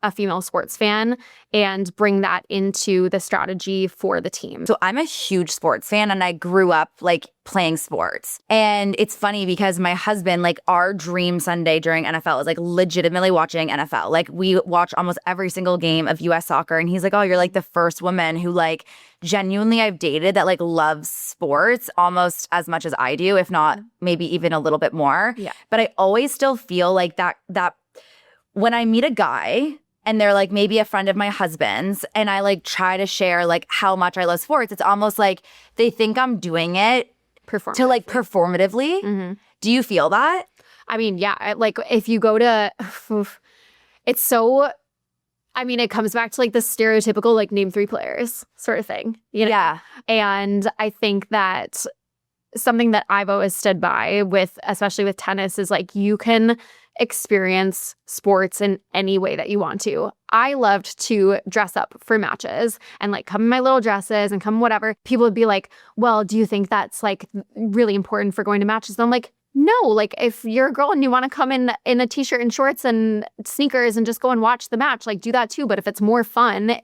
a female sports fan, and bring that into the strategy for the team. So I'm a huge sports fan, and I grew up like playing sports. And it's funny because my husband, like our dream Sunday during NFL is like legitimately watching NFL. Like we watch almost every single game of US soccer. And he's like, oh, you're like the first woman who like genuinely I've dated that like loves sports almost as much as I do, if not maybe even a little bit more. Yeah. But I always still feel like that when I meet a guy and they're like maybe a friend of my husband's, and I like try to share like how much I love sports, it's almost like they think I'm doing it to like performatively. Mm-hmm. Do you feel that? I mean, yeah. Like if you go to, it's so, I mean, it comes back to like the stereotypical like name three players sort of thing, Yeah. And I think that something that I've always stood by with, especially with tennis, is like you can experience sports in any way that you want to. I loved to dress up for matches and like come in my little dresses and come whatever. People would be like, well, do you think that's like really important for going to matches? And I'm like, no, like if you're a girl and you want to come in a t-shirt and shorts and sneakers and just go and watch the match, like do that too. But if it's more fun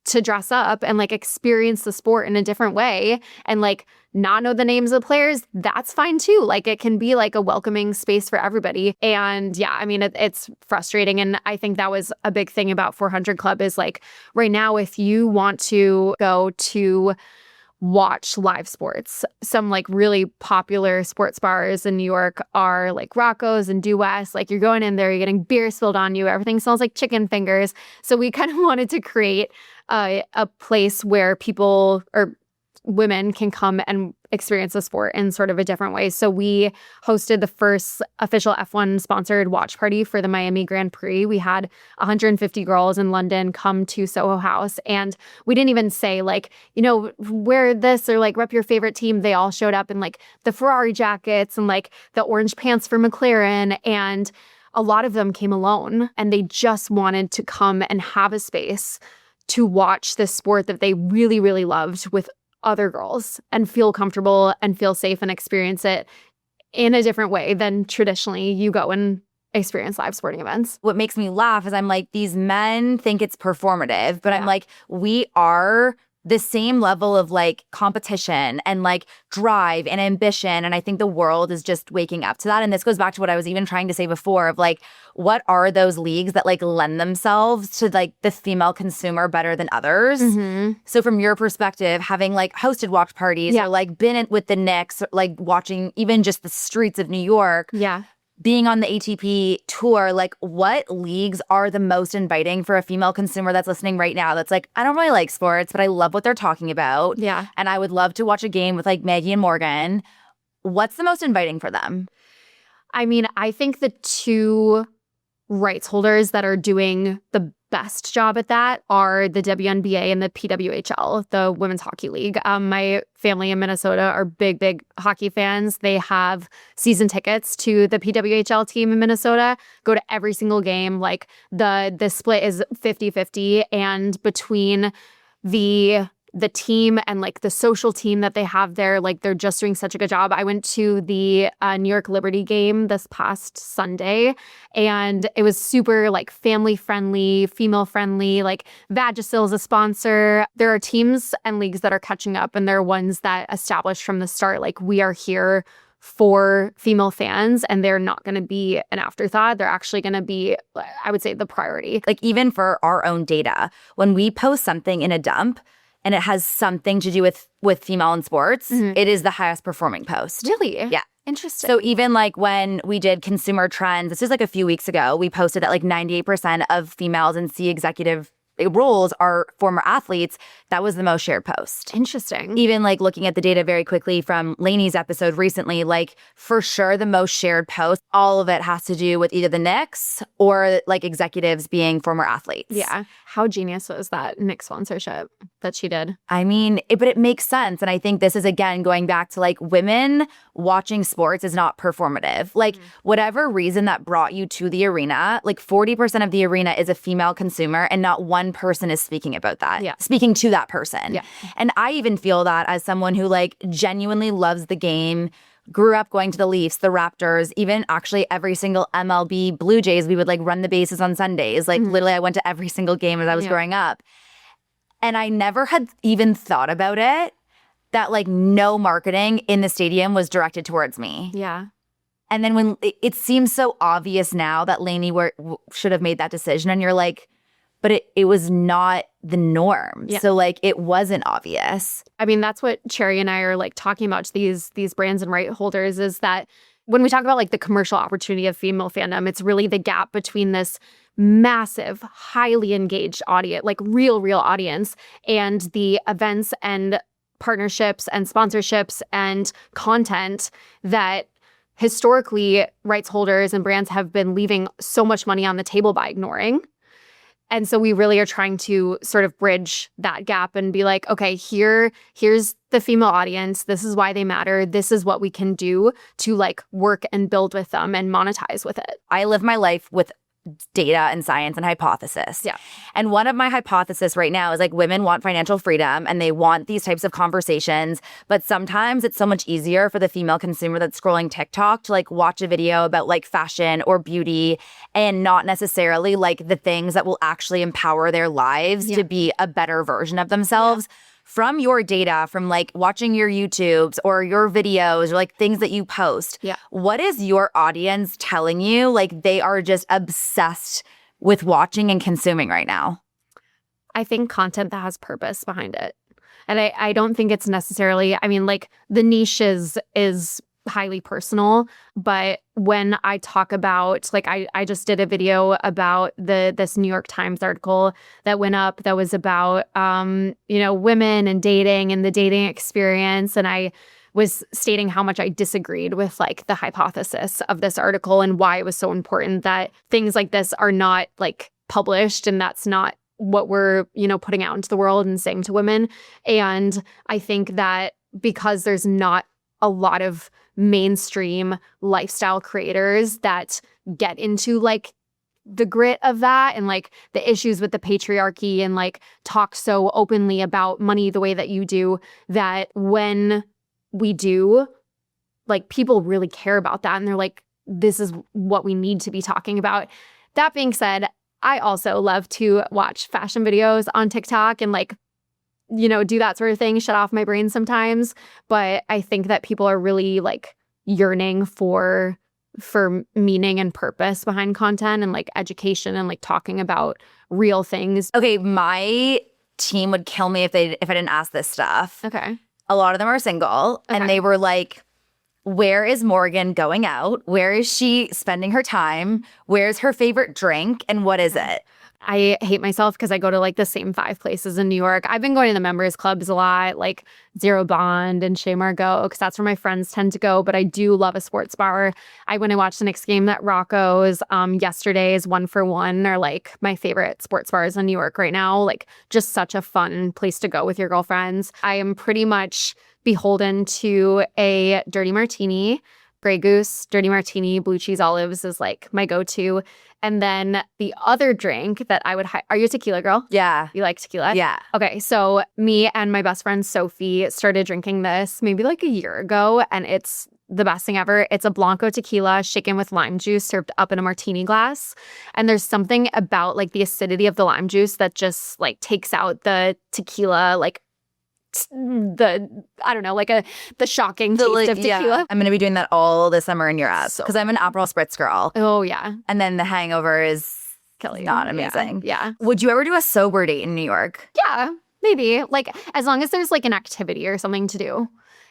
to dress up and like experience the sport in a different way and like not know the names of the players, that's fine too. Like it can be like a welcoming space for everybody. And yeah, I mean, it's frustrating. And I think that was a big thing about 400 Club is like right now, if you want to go to watch live sports. Some like really popular sports bars in New York are like Rocco's and Due West. Like you're going in there, you're getting beer spilled on you. Everything smells like chicken fingers. So we kind of wanted to create a place where people or women can come and experience the sport in sort of a different way. So we hosted the first official F1 sponsored watch party for the Miami Grand Prix. We had 150 girls in London come to Soho House, and we didn't even say like, you know, wear this or like rep your favorite team. They all showed up in like the Ferrari jackets and like the orange pants for McLaren, and a lot of them came alone, and they just wanted to come and have a space to watch this sport that they really, really loved with other girls and feel comfortable and feel safe and experience it in a different way than traditionally you go and experience live sporting events. What makes me laugh is I'm like, these men think it's performative, but I'm like, we are the same level of like competition and like drive and ambition. And I think the world is just waking up to that. And this goes back to what I was even trying to say before of like, what are those leagues that like lend themselves to like the female consumer better than others? So from your perspective, having like hosted watch parties or like been with the Knicks, like watching even just the streets of New York. Being on the ATP tour, like what leagues are the most inviting for a female consumer that's listening right now that's like, I don't really like sports, but I love what they're talking about. And I would love to watch a game with like Maggie and Morgan. What's the most inviting for them? I mean, I think the two rights holders that are doing the best job at that are the WNBA and the PWHL, the Women's Hockey League. My family in Minnesota are big hockey fans. They have season tickets to the PWHL team in Minnesota, go to every single game. Like the split is 50-50, and between the team and like the social team that they have there, like they're just doing such a good job. I went to the New York Liberty game this past Sunday, and it was super like family friendly, female friendly, like Vagisil is a sponsor. There are teams and leagues that are catching up, and there are ones that established from the start, like we are here for female fans, and they're not going to be an afterthought. They're actually going to be, I would say, the priority. Like even for our own data, when we post something in a dump, and it has something to do with female in sports, it is the highest performing post. Really? Yeah. Interesting. So even like when we did consumer trends, this was like a few weeks ago, we posted that like 98% of females in C executive roles are former athletes. That was the most shared post. Interesting. Even like looking at the data very quickly from Lainey's episode recently, like for sure the most shared post, all of it has to do with either the Knicks or like executives being former athletes. Yeah. How genius was that Knicks sponsorship that she did? I mean, but it makes sense. And I think this is, again, going back to like women watching sports is not performative. Like whatever reason that brought you to the arena, like 40% of the arena is a female consumer, and not one person is speaking about that, speaking to that person. And I even feel that as someone who like genuinely loves the game, grew up going to the Leafs, the Raptors, even actually every single MLB Blue Jays, we would like run the bases on Sundays. Like literally I went to every single game as I was growing up. And I never had even thought about it, that like no marketing in the stadium was directed towards me. Yeah. And then when it seems so obvious now that Lainey should have made that decision, and you're like, but it was not the norm. So like it wasn't obvious. I mean, that's what Cherry and I are like talking about to these brands and right holders, is that when we talk about like the commercial opportunity of female fandom, it's really the gap between this massive, highly engaged audience, like real audience, and the events and partnerships and sponsorships and content that historically rights holders and brands have been leaving so much money on the table by ignoring. And so we really are trying to sort of bridge that gap and be like, okay, here's the female audience. This is why they matter. This is what we can do to like work and build with them and monetize with it. I live my life with data and science and hypothesis. And one of my hypotheses right now is like women want financial freedom and they want these types of conversations, but sometimes it's so much easier for the female consumer that's scrolling TikTok to like watch a video about like fashion or beauty and not necessarily like the things that will actually empower their lives to be a better version of themselves. From your data, from like watching your YouTubes or your videos or like things that you post, what is your audience telling you? Like they are just obsessed with watching and consuming right now. I think content that has purpose behind it. And I don't think it's necessarily, I mean, like the niche is highly personal, but when I talk about, like I just did a video about this New York Times article that went up that was about women and dating and the dating experience, and I was stating how much I disagreed with like the hypothesis of this article and why it was so important that things like this are not like published, and that's not what we're, putting out into the world and saying to women. And I think that because there's not a lot of mainstream lifestyle creators that get into like the grit of that and like the issues with the patriarchy and like talk so openly about money the way that you do, that when we do, like people really care about that and they're like, this is what we need to be talking about. That being said, I also love to watch fashion videos on TikTok and like, do that sort of thing, shut off my brain sometimes. But I think that people are really like yearning for meaning and purpose behind content and like education and like talking about real things. Okay, my team would kill me if I didn't ask this stuff. Okay. A lot of them are single, Okay. and they were like, where is Morgan going out? Where is she spending her time? Where's her favorite drink? And what is it? I hate myself because I go to like the same 5 places in New York. I've been going to the members clubs a lot, like Zero Bond and Chez Margot, because that's where my friends tend to go. But I do love a sports bar. I went and watched the Knicks game at Rocco's. Yesterday's 1 for 1 are like my favorite sports bars in New York right now. Like just such a fun place to go with your girlfriends. I am pretty much beholden to a dirty martini. Grey Goose, dirty martini, blue cheese olives is like my go-to. And then the other drink that I would are you a tequila girl? Yeah. You like tequila? Yeah. Okay, so me and my best friend Sophie started drinking this maybe like a year ago, and it's the best thing ever. It's a Blanco tequila shaken with lime juice served up in a martini glass. And there's something about like the acidity of the lime juice that just like takes out the tequila, like the shocking taste of tequila. Yeah. I'm going to be doing that all this summer in Europe So because I'm an Aperol Spritz girl. Oh, yeah. And then the hangover is Kelly. not amazing. Yeah. Would you ever do a sober date in New York? Yeah, maybe. Like as long as there's like an activity or something to do.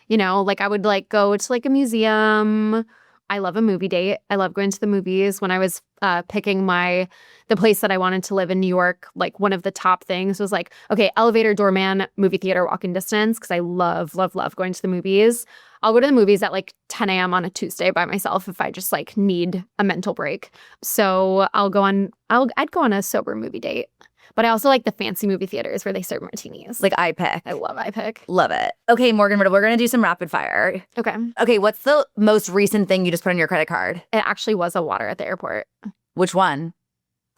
Like I would like go to like a museum. I love a movie date. I love going to the movies. When I was picking the place that I wanted to live in New York, like one of the top things was like, okay, elevator, doorman, movie theater, walking distance, because I love, love, love going to the movies. I'll go to the movies at like 10 a.m. on a Tuesday by myself if I just like need a mental break. So I'd go on a sober movie date. But I also like the fancy movie theaters where they serve martinis. Like iPick. I love iPick. Love it. Okay, Morgan Riddle, we're going to do some rapid fire. Okay. Okay, what's the most recent thing you just put on your credit card? It actually was a water at the airport. Which one?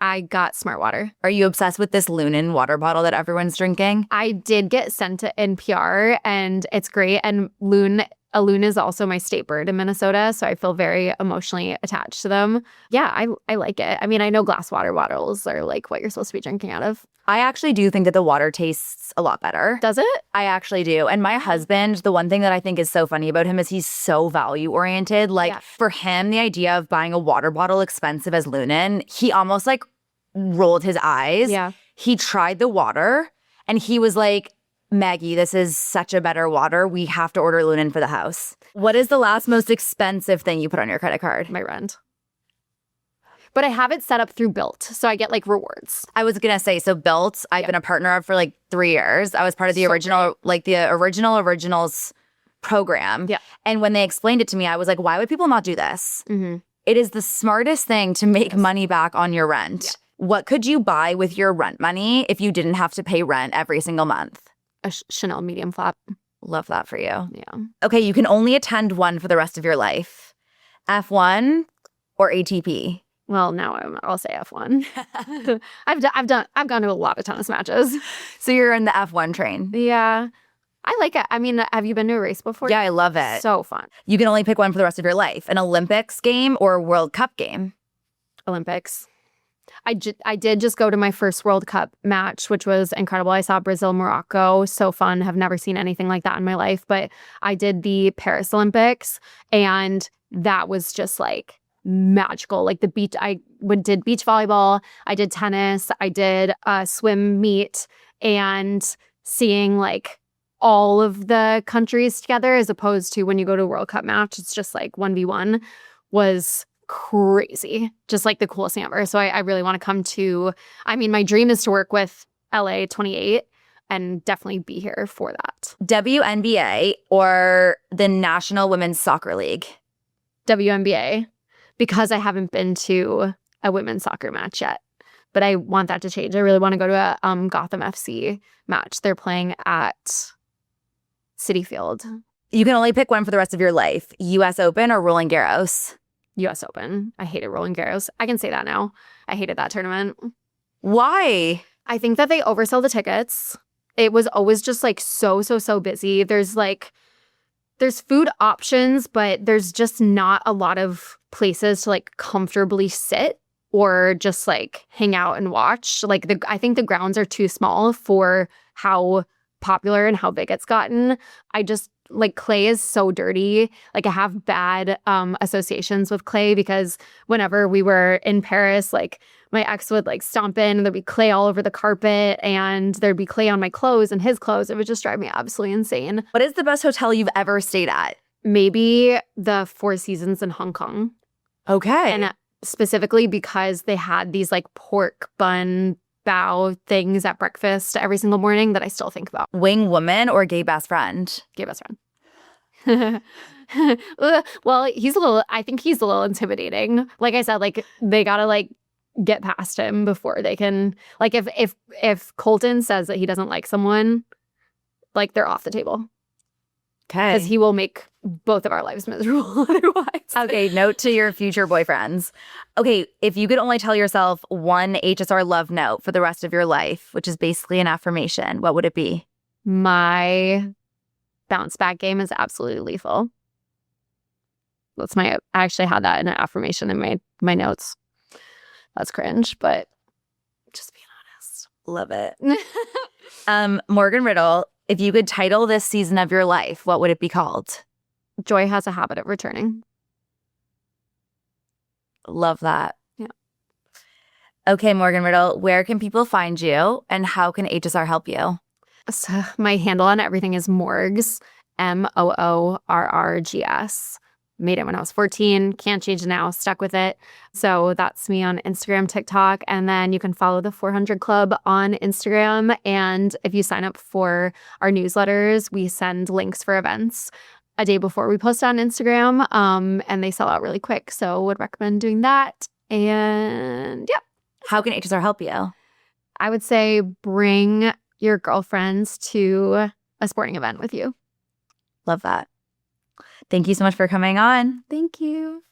I got Smart Water. Are you obsessed with this Lululemon water bottle that everyone's drinking? I did get sent to NPR, and it's great. And Loon is also my state bird in Minnesota, so I feel very emotionally attached to them. Yeah, I like it. I mean, I know glass water bottles are like what you're supposed to be drinking out of. I actually do think that the water tastes a lot better. Does it? I actually do. And my husband, the one thing that I think is so funny about him is he's so value oriented. Like for him, the idea of buying a water bottle expensive as Lululemon, he almost like rolled his eyes. Yeah. He tried the water and he was like, Maggie, this is such a better water. We have to order Lululemon for the house. What is the last most expensive thing you put on your credit card? My rent. But I have it set up through Bilt, so I get like rewards. I was gonna say, so Bilt, I've been a partner of for like 3 years. I was part of the originals program. Yeah. And when they explained it to me, I was like, why would people not do this? Mm-hmm. It is the smartest thing to make money back on your rent. Yeah. What could you buy with your rent money if you didn't have to pay rent every single month? A Chanel medium flap. Love that for you. Yeah. Okay, you can only attend one for the rest of your life. F1 or ATP? Well, now I'll say F1. I've gone to a lot of tennis matches. So you're in the F1 train. Yeah. I like it. I mean, have you been to a race before? Yeah, I love it. So fun. You can only pick one for the rest of your life. An Olympics game or a World Cup game? Olympics. I did just go to my first World Cup match, which was incredible. I saw Brazil, Morocco. So fun. Have never seen anything like that in my life. But I did the Paris Olympics, and that was just like magical. Like the beach, did beach volleyball. I did tennis. I did swim meet, and seeing like all of the countries together as opposed to when you go to a World Cup match, it's just like 1v1 was crazy. Just like the coolest thing ever. So I really want to come to, I mean, my dream is to work with LA 28 and definitely be here for that. WNBA or the National Women's Soccer League? WNBA, because I haven't been to a women's soccer match yet. But I want that to change. I really want to go to a Gotham FC match. They're playing at Citi Field. You can only pick one for the rest of your life. US Open or Roland Garros? US Open. I hated Roland Garros. I can say that now. I hated that tournament. Why? I think that they oversell the tickets. It was always just like so busy. There's food options, but there's just not a lot of places to like comfortably sit or just like hang out and watch. Like I think the grounds are too small for how popular and how big it's gotten. I just like clay is so dirty. Like I have bad associations with clay because whenever we were in Paris, like my ex would like stomp in and there'd be clay all over the carpet and there'd be clay on my clothes and his clothes. It would just drive me absolutely insane. What is the best hotel you've ever stayed at? Maybe the Four Seasons in Hong Kong. Okay. And specifically because they had these like pork bun bao things at breakfast every single morning that I still think about. Wing woman or gay best friend? Gay best friend. Well, I think he's a little intimidating. Like I said, like they gotta like get past him before they can, like if Colton says that he doesn't like someone, like they're off the table. Okay. Because he will make both of our lives miserable otherwise. Okay, note to your future boyfriends. Okay, if you could only tell yourself one HSR Love Note for the rest of your life, which is basically an affirmation, what would it be? My bounce back game is absolutely lethal. I actually had that in an affirmation in my notes. That's cringe, but just being honest. Love it. Morgan Riddle, if you could title this season of your life, what would it be called? Joy has a habit of returning. Love that. Yeah. Okay, Morgan Riddle, where can people find you and how can HSR help you? So my handle on everything is Morgs, MOORRGS. Made it when I was 14. Can't change it now. Stuck with it. So that's me on Instagram, TikTok. And then you can follow the 400 Club on Instagram. And if you sign up for our newsletters, we send links for events a day before we post on Instagram. And they sell out really quick. So would recommend doing that. And yeah. How can HSR help you? I would say bring your girlfriends to a sporting event with you. Love that. Thank you so much for coming on. Thank you.